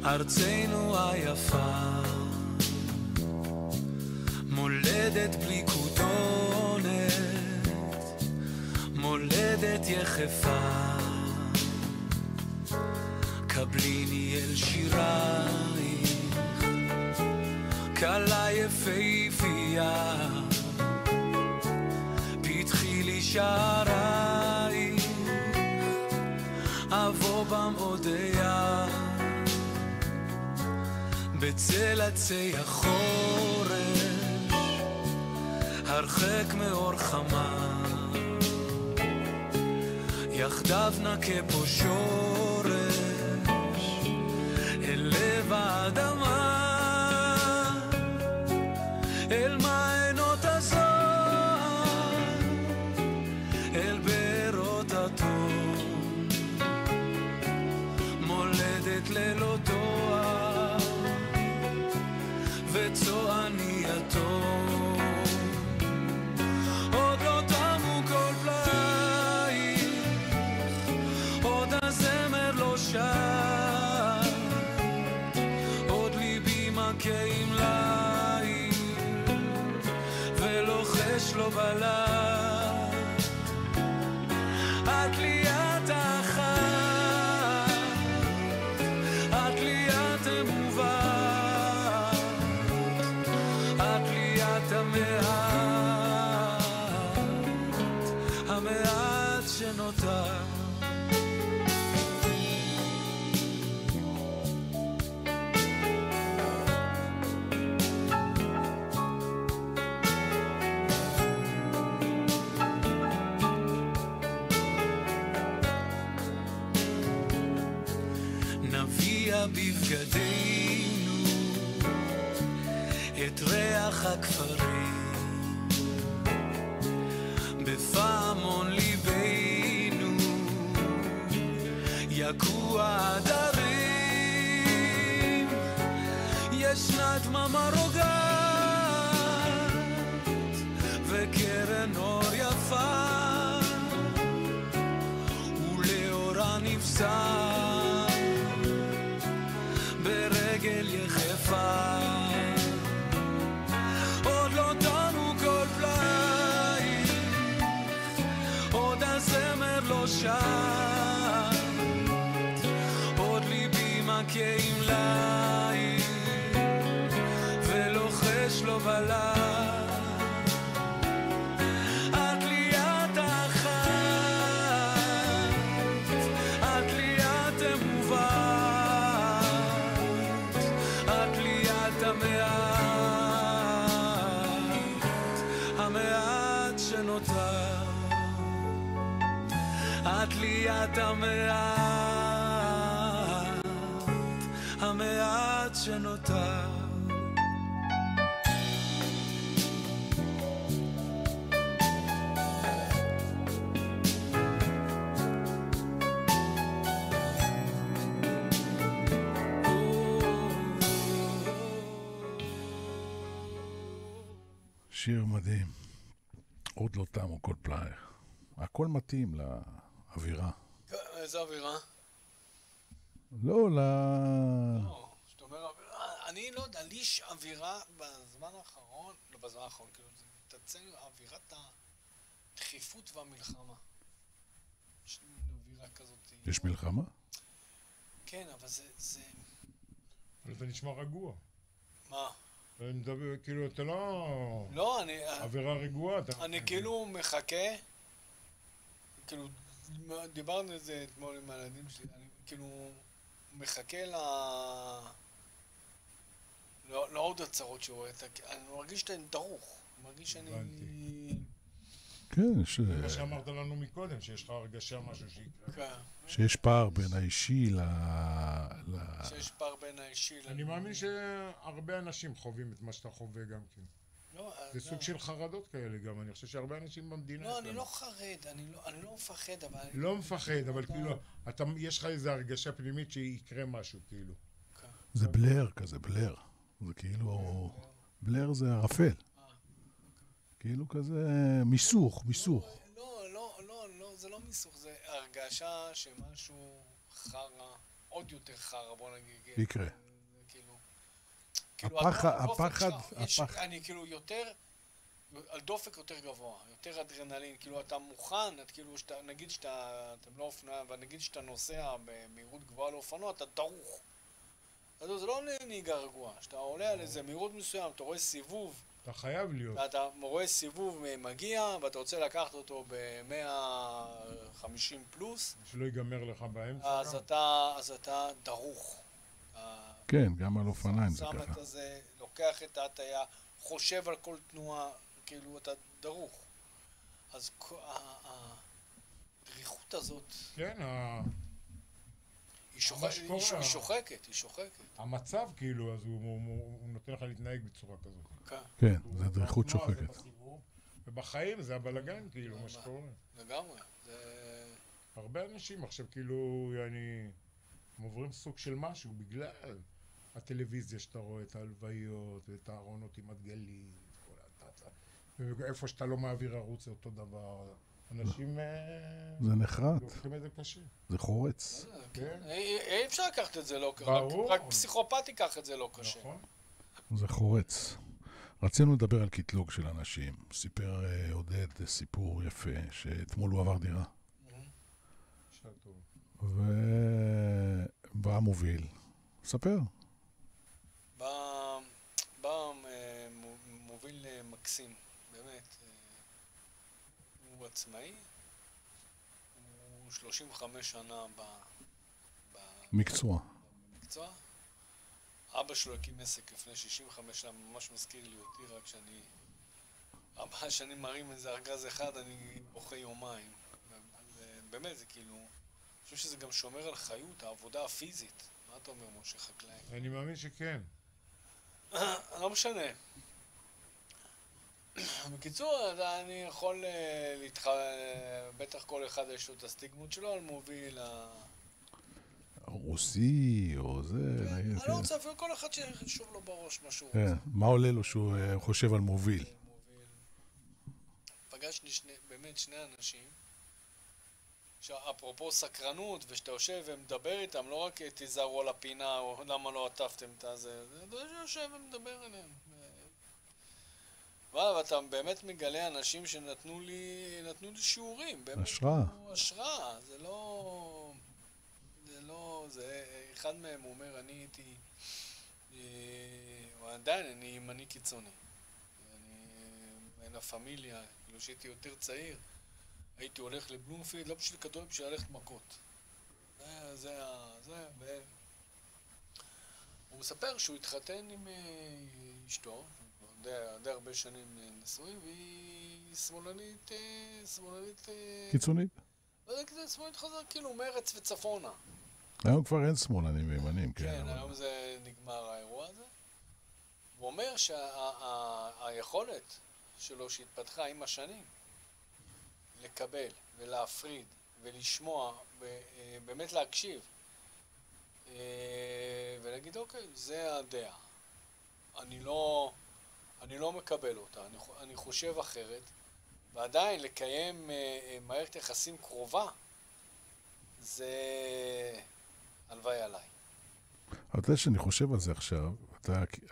ארצנו היפה, מולדת בלי כותונת, מולדת יחפה, קבליני אל שירייך, קלה יפהפייה, פתחי לי שערייך, אבוא במעודיה, בצל עצי החורש, הרחק מאור חמה, יחדיו נקה פה שורש, אל לב האדמה, אל מעיינות הזוהר, אל בארות התום, מולדת ללא תואר, וצועני יתום. עוד לא תמו כל פלאייך, עוד הזמר לא שר, עוד ליבי מכה עם ליל, ולוחש לו בלב, את לי את האחת, את לי את אמובה, המעט שנותר. נביע בבגדינו את ריח הכפרים, בפעמון ליבנו יכו העדרים, ישנה דממה רוגעת וקרן אור יפה ולאורה נפסע ברגל יחפה. עוד לא תמו כל פלאי, עוד הזמר לא שר, עוד ליבי מכה עם לי ולוחש לו בלה. את לי את אחת, את לי את אמובת, את לי את המעט שנותר, את לי את המעט שנותר. שיר מדהים. עוד לא תמו כל פלאייך. הכל מתאים לאווירה. איזה אווירה? לא, לא, שאתה אומר אווירה, אני לא יודע, לי יש אווירה בזמן האחרון, לא בזמן האחרון, כאילו, זה מתעצם אווירת הדחיפות והמלחמה. יש לי אווירה כזאת. יש מלחמה? כן, אבל זה... אבל אתה נשמע רגוע. מה? אני מדבר, כאילו, אתה לא... לא, אני... אווירה רגועה, אתה... אני כאילו מחכה, כאילו, דיברנו על זה אתמול עם הילדים שלי, אני כאילו מחכה לעוד הצהרות שהוא רואה, אני מרגיש שאני דרוך, אני מרגיש שאני... כן, מה שאמרת לנו מקודם, שיש לך הרגשה משהו שיקרה. שיש פער בין האישי שיש פער בין האישי אני מאמין שהרבה אנשים חווים את מה שאתה חווה גם כן. זה סוג של חרדות כאלה גם, אני חושב שהרבה אנשים במדינה... לא, אני לא חרד, אני לא מפחד, אבל... לא מפחד, אבל כאילו, יש לך איזו הרגשה פנימית שיקרה משהו, כאילו. זה בלר כזה, בלר. זה כאילו... בלר זה ערפל. כאילו כזה מיסוך. לא, זה לא מיסוך, זה הרגשה שמשהו חרא, עוד יותר חרא, בוא נגיד. יקרה. הפחד, אני כאילו יותר, על דופק יותר גבוה, יותר אדרנלין, כאילו אתה מוכן, נגיד אתם לא אופנוע, ונגיד שאתה נוסע במהירות גבוהה לאופנוע, אתה דרוך. זה לא נהיגה רגועה, שאתה עולה על איזה מהירות מסוים, אתה רואה סיבוב, אתה חייב להיות. ואתה רואה סיבוב מגיע, ואתה רוצה לקחת אותו ב-150 פלוס, שלא ייגמר לך באמצע. אז אתה דרוך. כן, גם על אופניים זה שם ככה. את הזה, לוקח את ההטיה, חושב על כל תנועה, כאילו אתה דרוך. אז הדריכות הזאת... כן, היא שוחקת. המצב כאילו, אז הוא נותן לך להתנהג בצורה כזאת. כן, זה דריכות שוחקת. ובחיים זה הבלגן כאילו, מה שקורה. לגמרי. הרבה אנשים עכשיו כאילו, הם עוברים סוג של משהו בגלל הטלוויזיה שאתה רואה, את ההלוויות, ואת הארונות עם הדגלים, ואיפה שאתה לא מעביר ערוץ זה אותו דבר. אנשים... זה נחרט. לוקחים את זה קשה. זה חורץ. אי אפשר לקחת את זה לא קשה. ברור. רק פסיכופת ייקח את זה לא קשה. נכון. זה חורץ. רצינו לדבר על קטלוג של אנשים. סיפר עודד סיפור יפה, שאתמול הוא עבר דירה. ובא מוביל. ספר. בא מוביל מקסים, באמת. הוא עצמאי, הוא 35 שנה מקצוע. במקצוע. אבא שלו הקים עסק לפני 65 שנה, ממש מזכיר לי אותי, רק הבא שאני מרים איזה ארגז אחד, אני בוכה יומיים. באמת, זה כאילו... אני חושב שזה גם שומר על חיות, העבודה הפיזית. מה אתה אומר, משה, חקלאי? אני מאמין שכן. לא משנה. בקיצור, אני יכול בטח כל אחד יש לו את הסטיגמות שלו על מוביל רוסי, או זה, נגיד, אני כן. לא רוצה אפילו כל אחד שישוב לו בראש משהו. כן. מה עולה לו שהוא חושב על מוביל? פגשתי באמת שני אנשים, אפרופו סקרנות, ושאתה יושב ומדבר איתם, לא רק תיזהרו על הפינה, או למה לא עטפתם את הזה, אתה יושב ומדבר אליהם. ואתה באמת מגלה אנשים שנתנו לי שיעורים. השראה. השראה, זה לא... זה אחד מהם, הוא אומר, אני הייתי... עדיין, אני ימני קיצוני. בין הפמיליה, כאילו שהייתי יותר צעיר, הייתי הולך לבלומפילד, לא בשביל כדורגל, בשביל ללכת מכות. הוא מספר שהוא התחתן עם אשתו, די הרבה שנים נשואים, והיא שמאלנית... קיצונית? לא יודע, כזה שמאלנית חזר, כאילו מרץ וצפונה. היום כבר אין שמאלנים וימנים, כן. כן, היום זה נגמר האירוע הזה. הוא אומר שהיכולת שלו שהתפתחה עם השנים, לקבל ולהפריד ולשמוע ובאמת להקשיב ולהגיד אוקיי, זה הדעה. אני לא מקבל אותה, אני חושב אחרת, ועדיין לקיים מערכת יחסים קרובה זה הלוואי עליי. אבל אתה יודע שאני חושב על זה עכשיו,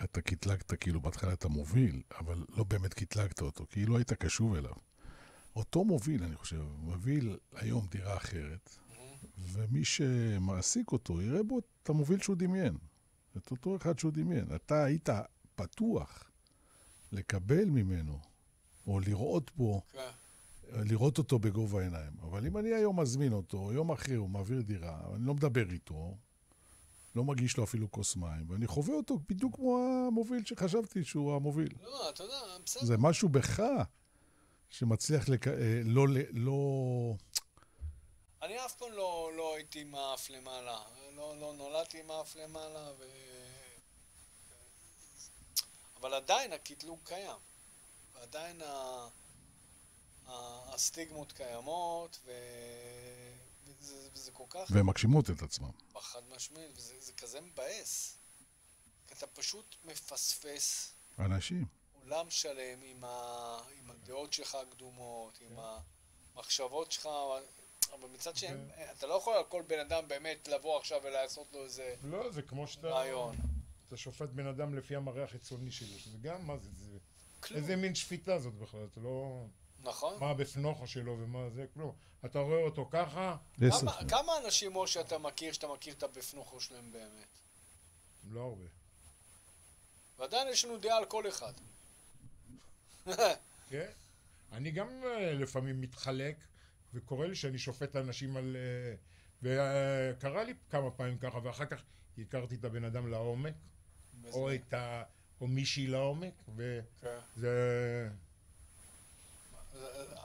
אתה קטלגת כאילו בהתחלה את המוביל, אבל לא באמת קטלגת אותו, כי לא היית קשוב אליו. אותו מוביל, אני חושב, מוביל היום דירה אחרת, ומי שמעסיק אותו יראה בו את המוביל שהוא דמיין, את אותו אחד שהוא דמיין. אתה היית פתוח לקבל ממנו, או לראות בו, לראות אותו בגובה העיניים. אבל אם אני היום מזמין אותו, יום אחרי הוא מעביר דירה, אני לא מדבר איתו, לא מגיש לו אפילו כוס מים, ואני חווה אותו בדיוק כמו המוביל שחשבתי שהוא המוביל. לא, אתה יודע, בסדר. זה משהו בך שמצליח לא... אני אף פעם לא הייתי מאף למעלה, לא נולדתי מאף למעלה, אבל עדיין הקטלוג קיים, ועדיין הסטיגמות קיימות, וזה כל כך... והן מגשימות את עצמם. בחד משמעית, וזה כזה מבאס. כי אתה פשוט מפספס אנשים. עולם שלם עם הדעות שלך הקדומות, עם המחשבות שלך, אבל מצד שהם, אתה לא יכול על כל בן אדם באמת לבוא עכשיו ולעשות לו איזה לא, זה כמו שאתה... רעיון. אתה שופט בן אדם לפי המראה החיצוני שלו, שזה גם, מה זה? כלום. איזה מין שפיטה זאת בכלל, אתה לא... נכון. מה בפנוכו שלו ומה זה, כלום. אתה רואה אותו ככה? כמה אנשים או שאתה מכיר את הבפנוכו שלהם באמת? לא הרבה. ועדיין יש לנו דעה על כל אחד. כן? אני גם לפעמים מתחלק, וקורא לי שאני שופט אנשים על... וקרה לי כמה פעמים ככה, ואחר כך הכרתי את הבן אדם לעומק, או מישהי לעומק, וזה...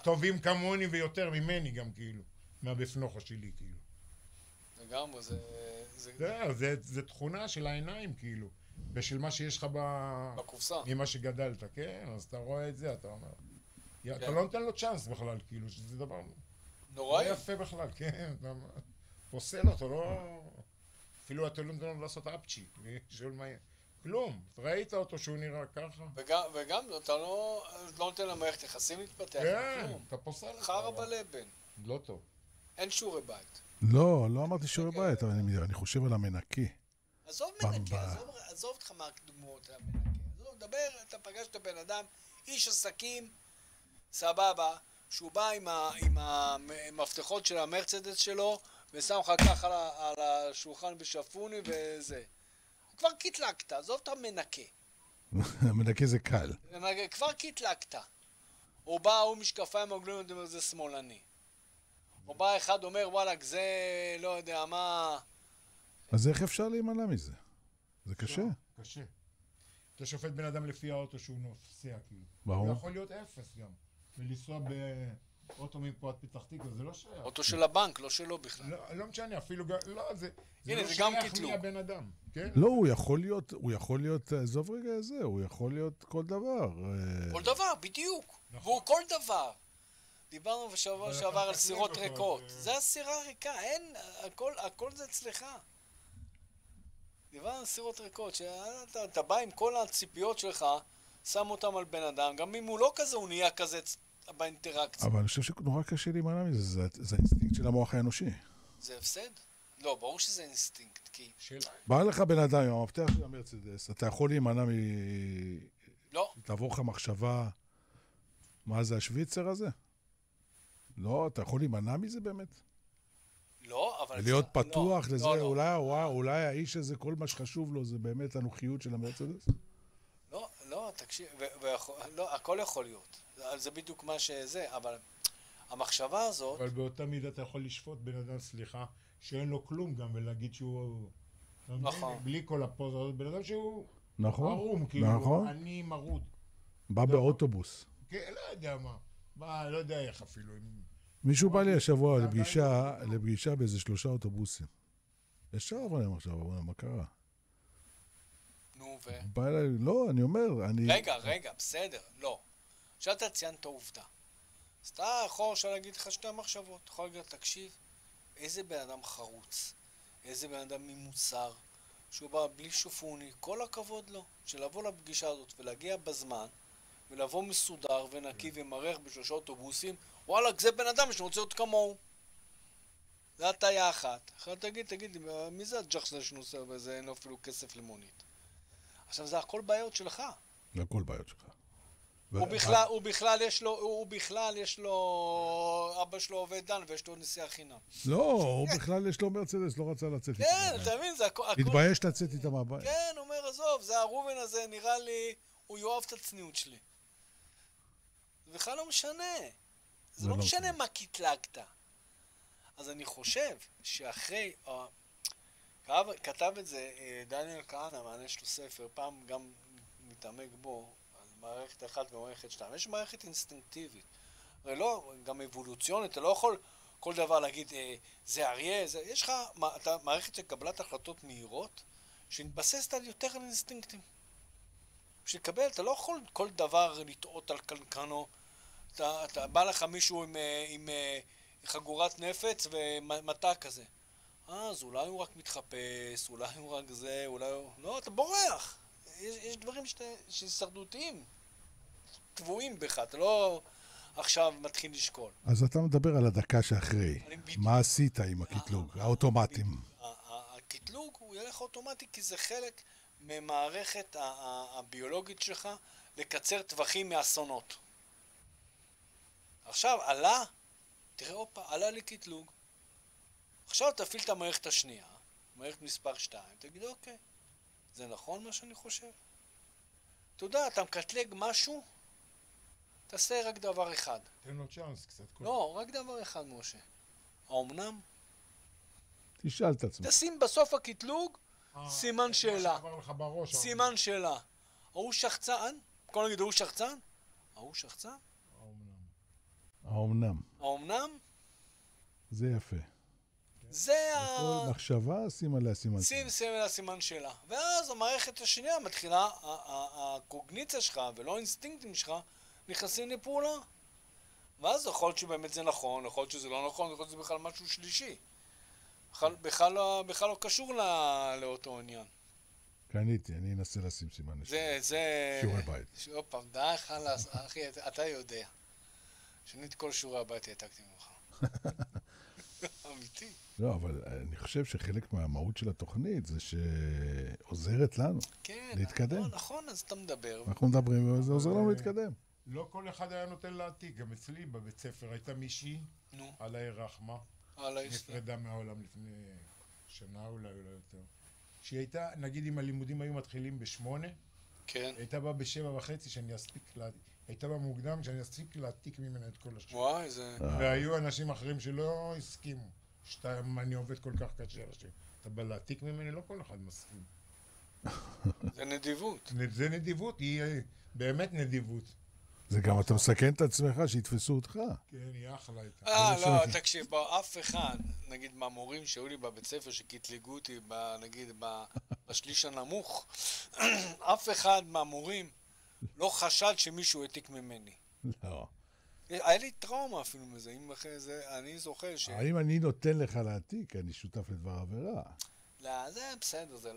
טובים כמוני ויותר ממני גם, כאילו, מהבפנוכו שלי, כאילו. לגמרי, זה תכונה של העיניים, כאילו, ושל מה שיש לך בקופסה. ממה שגדלת, כן? אז אתה רואה את זה, אתה אומר. אתה לא נותן לו צ'אנס בכלל, כאילו, שזה דבר... נוראי. לא יפה בכלל, כן? אתה פוסל אותו, לא... אפילו אתה לא נותן לו לעשות אפצ'י, שואל מה... כלום, ראית אותו שהוא נראה ככה? וגם אתה לא נותן למערכת יחסים להתפתח, כן, כלום. אתה פוסל אותו. חרא בלבן. לא טוב. אין שיעורי בית. לא אמרתי שיעורי בית, אבל אני חושב על המנקה. עזוב מנקה, עזוב אותך מהקדומות המנקה. עזוב, דבר, אתה פגשת בן אדם, איש עסקים, סבבה, שהוא בא עם המפתחות של המרצדס שלו, ושם לך ככה על השולחן בשפוני וזה. כבר קטלקת, עזוב את המנקה. המנקה זה קל. כבר קטלקת. או בא הוא משקפיים הגלויים ואומר זה שמאלני. או בא אחד אומר וואלק זה לא יודע מה... אז איך אפשר להימנע מזה? זה קשה. קשה. אתה שופט בן אדם לפי האוטו שהוא נוסע, כאילו. ברור. הוא יכול להיות אפס גם. ולנסוע באוטו מפה עד פתח תקווה, זה לא שייך. אוטו של הבנק, לא שלו בכלל. לא משנה, אפילו גם... לא, זה הנה, לא זה גם שייך קטלוג. לי הבן אדם, כן? לא, הוא יכול להיות, עזוב רגע זה, הוא יכול להיות כל דבר. כל דבר, בדיוק. והוא כל דבר. דיברנו בשבוע שעבר על סירות ריקות. זה הסירה ריקה, אין, הכל זה אצלך. סירות ריקות, שאתה בא עם כל הציפיות שלך, שם אותם על בן אדם, גם אם הוא לא כזה, הוא נהיה כזה באינטראקציה. אבל אני חושב שנורא קשה להימנע מזה, זה האינסטינקט של המוח האנושי. זה הפסד? לא, ברור שזה אינסטינקט, כי... בא לך בן אדם עם המפתח של המרצדס, אתה יכול להימנע לא. תעבור לך מחשבה, מה זה השוויצר הזה? לא, אתה יכול להימנע מזה באמת? לא, אבל... להיות פתוח לזה, לא. אולי האיש הזה, כל מה שחשוב לו זה באמת הנוחיות של המרצדס? לא, תקשיב, לא, הכל יכול להיות. זה בדיוק מה שזה, אבל המחשבה הזאת... אבל באותה מידה אתה יכול לשפוט בן אדם, סליחה, שאין לו כלום גם, ולהגיד שהוא... נכון. בלי כל הפוזה הזאת, בן אדם שהוא... נכון. ערום, כאילו, אני מרוד. בא באוטובוס. כן, לא יודע מה, לא יודע איך אפילו. מישהו בא לי השבוע לפגישה באיזה 3 אוטובוסים. ישר עבר להם עכשיו, מה קרה? נו, בא אליי, לא, אני אומר, רגע, בסדר, לא. עכשיו אתה ציינת עובדה. אז אתה יכול עכשיו להגיד לך 2 מחשבות. אתה יכול להגיד, תקשיב, איזה בן אדם חרוץ, איזה בן אדם ממוצר, שהוא בא בלי שופוני, כל הכבוד לו, שלבוא לפגישה הזאת ולהגיע בזמן, ולבוא מסודר ונקי ומרח ב3 אוטובוסים, וואלה, זה בן אדם שאני רוצה להיות כמוהו. זה הטעיה אחת. אחת תגיד, מי זה הג'חס הזה שנוסע וזה אין לו אפילו כסף למונית? עכשיו, זה הכל בעיות שלך. זה הכל בעיות שלך. הוא בכלל יש לו, אבא שלו עובד דן ויש לו נסיעה חינם. לא, הוא בכלל יש לו מרצדס, לא רצה לצאת איתה. כן, אתה מבין, זה הכל... התבייש לצאת איתה מהבית. כן, הוא אומר, עזוב, זה הרובן הזה, נראה לי, הוא יאהב את הצניעות שלי. זה בכלל לא משנה. זה לא משנה מה קטלגת. אז אני חושב שאחרי... כתב את זה דניאל כהנמן, יש לו ספר, פעם גם מתעמק בו, על מערכת 1 ומערכת 2. יש מערכת אינסטינקטיבית. הרי לא, גם אבולוציונית, אתה לא יכול כל דבר להגיד, זה אריה, זה... יש לך מערכת של קבלת החלטות מהירות, שמתבססת על יותר על אינסטינקטים. כשקבל, אתה לא יכול כל דבר לטעות על קנקנו. אתה בא לך מישהו עם חגורת נפץ ומטע כזה. אז אולי הוא רק מתחפש, אולי הוא רק זה, אולי הוא... לא, אתה בורח. יש דברים ששרדותיים, טבועים בך, אתה לא עכשיו מתחיל לשקול. אז אתה מדבר על הדקה שאחרי. מה עשית עם הקטלוג, האוטומטים? הקטלוג הוא ילך אוטומטי כי זה חלק ממערכת הביולוגית שלך לקצר טווחים מאסונות. עכשיו תראה, עלה לי קטלוג. עכשיו תפעיל את המערכת השנייה, מערכת מספר 2, תגיד, אוקיי, זה נכון מה שאני חושב? אתה יודע, אתה מקטלג משהו, תעשה רק דבר אחד. תן לו צ'אנס קצת. לא, רק דבר אחד, משה. האומנם? תשאל את עצמך. תשים בסוף הקטלוג סימן שאלה. סימן שאלה. ההוא שחצן? כל נגיד, ההוא שחצן? ההוא שחצן? האומנם. האומנם? זה יפה. זה כל מחשבה, שים עליה סימן שאלה. שים עליה סימן שאלה. ואז המערכת השנייה מתחילה, הקוגניציה שלך ולא האינסטינקטים שלך נכנסים לפעולה. ואז יכול להיות שבאמת זה נכון, יכול להיות שזה לא נכון, יכול להיות שזה בכלל משהו שלישי. בכלל לא קשור לאותו עניין. קניתי, אני אנסה לשים סימן שאלה. זה... שיעורי בית. עוד פעם, די חלאס, אחי, אתה יודע. שאני את כל שיעורי הבית העתקתי ממך. אמיתי. לא, אבל אני חושב שחלק מהמהות של התוכנית זה שעוזרת לנו להתקדם. נכון, אז אתה מדבר. אנחנו מדברים, וזה עוזר לנו להתקדם. לא כל אחד היה נותן להעתיק, גם אצלי בבית ספר הייתה מישהי, על העיר רחמה, נפרדה מהעולם לפני שנה אולי יותר. שהיא הייתה, נגיד אם הלימודים היו מתחילים ב8, כן. הייתה באה ב7:30 שאני אספיק להעתיק. הייתה באה מוקדם שאני אספיק להעתיק ממנה את כל השאר. וואי, זה... והיו אנשים אחרים שלא הסכימו. אני עובד כל כך קשה. אתה בא להעתיק ממני, לא כל אחד מסכים. זה נדיבות. זה נדיבות, היא באמת נדיבות. זה גם אתה מסכן את עצמך שיתפסו אותך. כן, היא אחלה הייתה. לא, תקשיב, אף אחד, נגיד מהמורים שהיו לי בבית ספר שקטלגו אותי, נגיד בשליש הנמוך, אף אחד מהמורים לא חשד שמישהו העתיק ממני. לא. היה לי טראומה אפילו מזה, אם אחרי זה, אני זוכר ש... האם אני נותן לך להעתיק, אני שותף לדבר עבירה. לא, זה בסדר, זה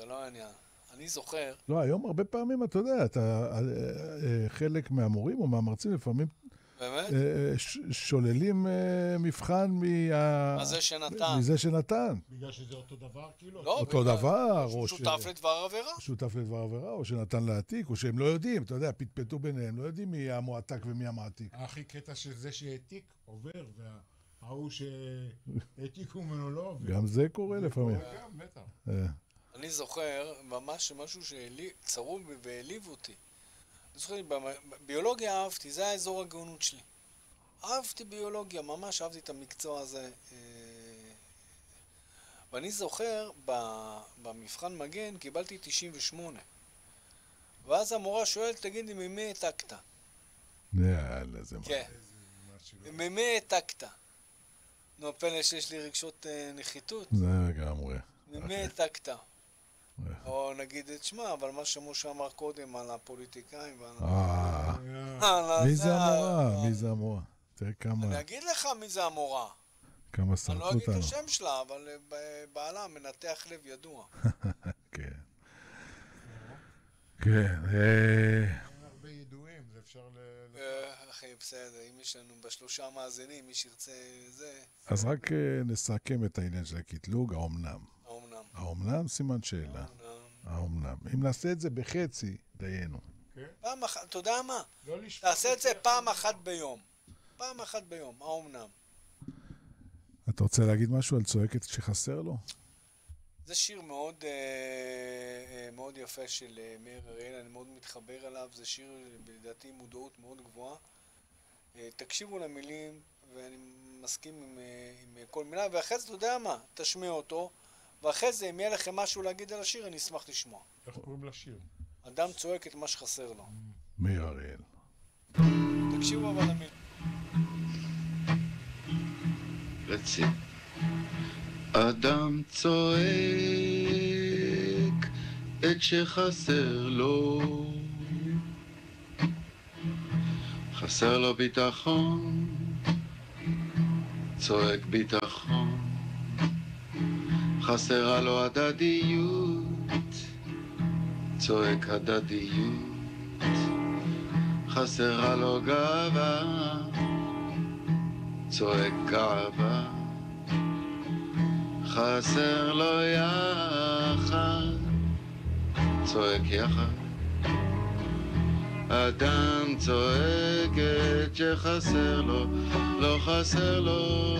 לא העניין. אני זוכר... לא, היום הרבה פעמים, אתה יודע, חלק מהמורים או מהמרצים לפעמים באמת? שוללים מבחן מזה שנתן. בגלל שזה אותו דבר, כאילו? לא, אותו דבר, או שותף לדבר עבירה. שותף לדבר עבירה, או שנתן להעתיק, או שהם לא יודעים, אתה יודע, פטפטו ביניהם, לא יודעים מי המועתק ומי המעתיק. הכי קטע שזה שהעתיק עובר, וההוא שהעתיקו ממנו לא עובר. גם זה קורה לפעמים. גם, בטח. אני זוכר ממש משהו שצרוב והעליב אותי. אני זוכר, ביולוגיה אהבתי, זה האזור הגאונות שלי. אהבתי ביולוגיה, ממש אהבתי את המקצוע הזה. ואני זוכר, במבחן מגן קיבלתי 98. ואז המורה שואלת, תגידי, ממי העתקת? יאללה, זה מה. כן. ממי העתקת? נו, פלא שיש לי רגשות נחיתות. זה לגמרי. ממי העתקת? או נגיד את שמה, אבל מה שמשה אמר קודם על הפוליטיקאים ועל... מי זה המורה? מי זה המורה? תראה כמה... אני אגיד לך מי זה המורה. כמה שרפו אותנו. אני לא אגיד את השם שלה, אבל בעלה מנתח לב ידוע. כן. כן. אין הרבה ידועים, זה אפשר אחי, בסדר, אם יש לנו בשלושה מאזינים, מי שירצה זה... אז רק נסכם את העניין של הקטלוג, האומנם. האומנם. האומנם סימן שאלה. האומנם. אם נעשה את זה בחצי, דיינו. פעם אחת, אתה יודע מה? לא לשפוט. תעשה את זה פעם אחת ביום. פעם אחת ביום, האומנם. אתה רוצה להגיד משהו על צועקת שחסר לו? זה שיר מאוד, מאוד יפה של מאיר אריאל, אני מאוד מתחבר אליו, זה שיר בלדעתי מודעות מאוד גבוהה. תקשיבו למילים, ואני מסכים עם כל מילה, ואחרי זה אתה יודע מה, תשמיע אותו, ואחרי זה אם יהיה לכם משהו להגיד על השיר, אני אשמח לשמוע. איך קוראים לשיר? אדם צועק את מה שחסר לו. מאיר אריאל. תקשיבו אבל למילים. רצי. אדם צועק את שחסר לו, חסר לו ביטחון, צועק ביטחון, חסרה לו הדדיות, צועק הדדיות, חסרה לו גאווה, צועק גאווה, חסר לו יחד, צועק יחד. אדם צועק את שחסר לו, לא חסר לו,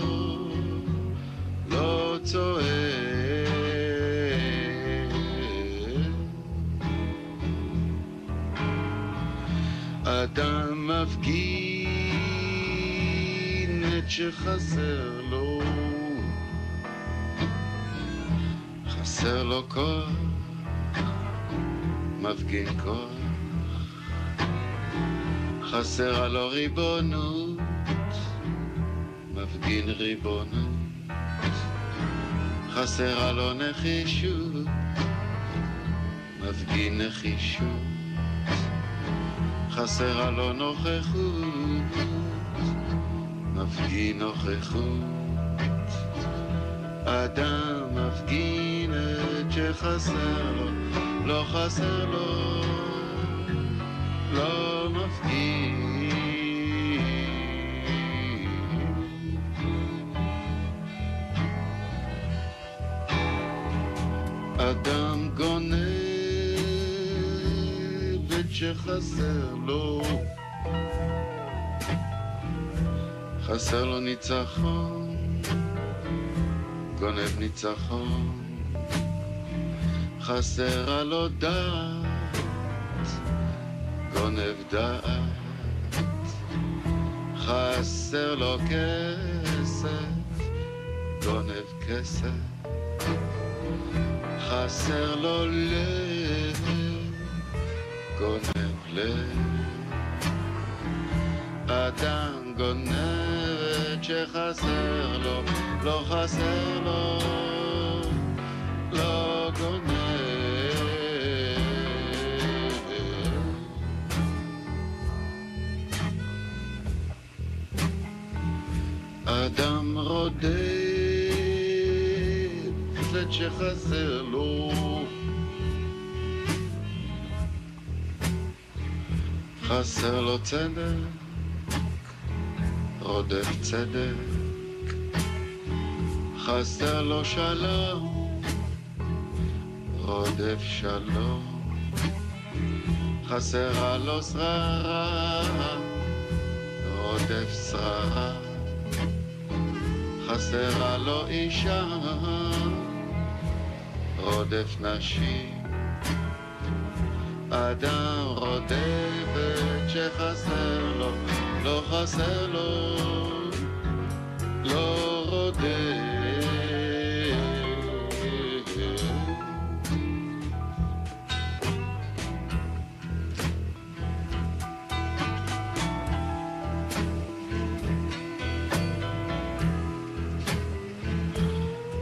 לא צועק. אדם מפגין את שחסר לו, חסר לו כוח, מפגין כוח, חסרה לו ריבונות, מפגין ריבונות, חסרה לו נחישות, מפגין נחישות, חסרה לו נוכחות, מפגין נוכחות. אדם מפגין את שחסר לו, לא חסר לו, לא מפגין. אדם גונב את שחסר לו, חסר לו ניצחון, גונב ניצחון, חסרה לו דעת, גונב דעת, חסר לו כסף, גונב כסף, חסר לו לב, גונב לב. אדם גונב שחסר לו, לא חסר לו, לא גונב. אדם רודף גונבת שחסר לו. חסר לו צדק, רודף צדק. חסר לו שלום, רודף שלום. חסרה לו שררה, רודף שררה. חסרה לו אישה, רודף נשים. אדם רודף את שחסר לו, לא חסר לו, לא רודף.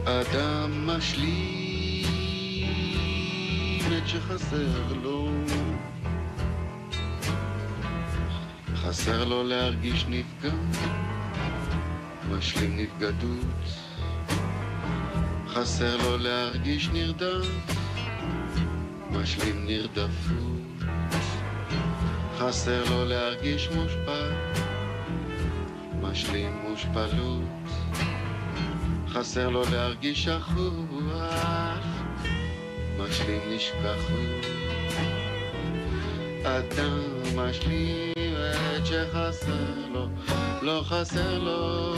אדם משלים את שחסר לו. חסר לו להרגיש נפגע, משלים נבגדות. חסר לו להרגיש נרדף, משלים נרדפות. חסר לו להרגיש מושפל, משלים מושפלות. חסר לו להרגיש שכוח, משלים נשכחות. אדם משלים את שחסר לו, לא חסר לו,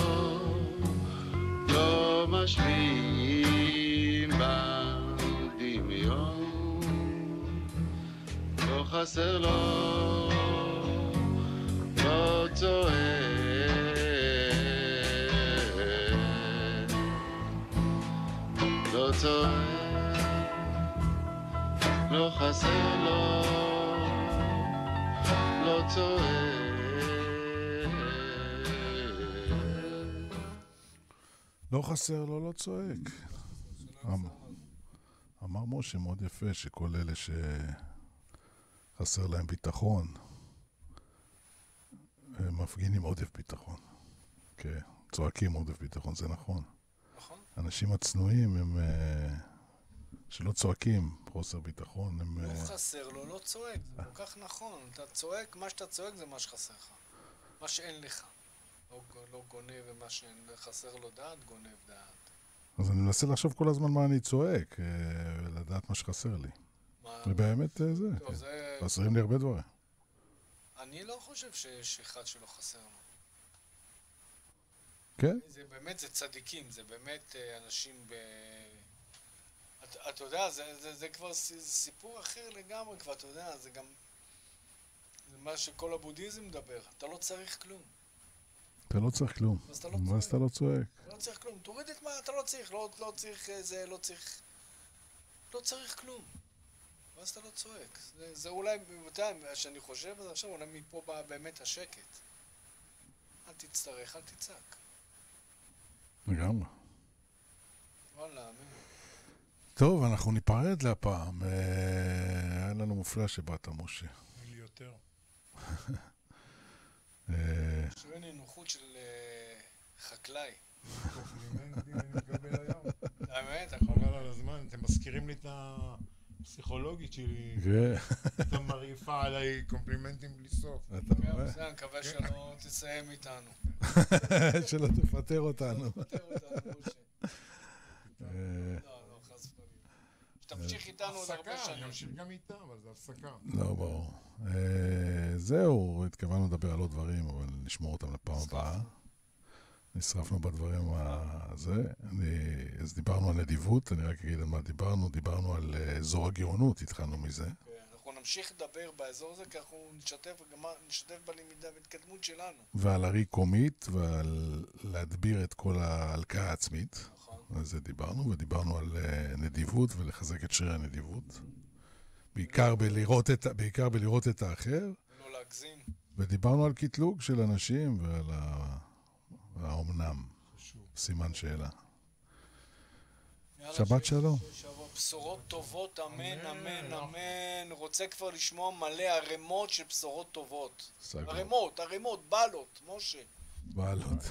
לא משלים בדמיון. לא חסר לו, לא צועק, לא צועק, לא חסר לו, לא צועק. לא חסר לו, לא צועק. אמר משה מאוד יפה שכל אלה שחסר להם ביטחון, הם מפגינים עודף ביטחון. כן, צועקים עודף ביטחון, זה נכון. נכון? אנשים הצנועים הם שלא צועקים חוסר ביטחון, הם... לא חסר לו, לא צועק, זה כל כך נכון. אתה צועק, מה שאתה צועק זה מה שחסר לך. מה שאין לך. לא גונב, ומה שאין חסר לו דעת, גונב דעת. אז אני מנסה לחשוב כל הזמן מה אני צועק, ולדעת מה שחסר לי. ובאמת זה, כן. חסרים לי הרבה דברים. אני לא חושב שיש אחד שלא חסר לו. כן? זה באמת, זה צדיקים, זה באמת אנשים אתה יודע, זה כבר סיפור אחר לגמרי כבר, אתה יודע, זה גם... זה מה שכל הבודהיזם מדבר, אתה לא צריך כלום. אתה לא צריך כלום. אז אתה לא צועק. צועק. אתה לא צועק. אתה לא צריך כלום, תוריד את מה, אתה לא צריך, לא צריך זה, לא צריך... לא צריך כלום. ואז אתה לא צועק. זה אולי, שאני חושב על זה עכשיו, אולי מפה בא באמת השקט. אל תצטרך, אל תצעק. לגמרי. וואלה, אמן. טוב, אנחנו ניפרד להפעם. היה לנו מופלא שבאת, משה. אין לי יותר. שווה נוחות של חקלאי. קומפלימנטים אני מקבל היום. האמת, חבל על הזמן, אתם מזכירים לי את הפסיכולוגית שלי. אתה מרעיפה עליי קומפלימנטים בלי סוף. אתה רואה? אני מקווה שלא תסיים איתנו. שלא תפטר אותנו. תפטר אותנו, משה. לא, חס וחלילה. שתמשיך איתנו עוד הרבה הפסקה, שנים. אני אמשיך גם איתה, אבל זה הפסקה. לא, ברור. זהו, התכוונו לדבר על עוד דברים, אבל נשמור אותם לפעם הבאה. נשרפנו בדברים הזה. אז דיברנו על נדיבות, אני רק אגיד על מה דיברנו. דיברנו על אזור הגאונות, התחלנו מזה. אנחנו נמשיך לדבר באזור הזה, כי אנחנו נשתף בלמידה והתקדמות שלנו. ועל הרי קומית, ועל להדביר את כל ההלקאה העצמית. נכון. על זה דיברנו, ודיברנו על נדיבות ולחזק את שרירי הנדיבות. בעיקר בלראות את האחר. לא להגזים. ודיברנו על קטלוג של אנשים ועל האומנם. חשוב. סימן שאלה. יאללה, שבת שלום. שבוע בשורות טובות, אמן, אמן, אמן. רוצה כבר לשמוע מלא ערימות של בשורות טובות. סגור. ערימות, בלות, משה. בעלות.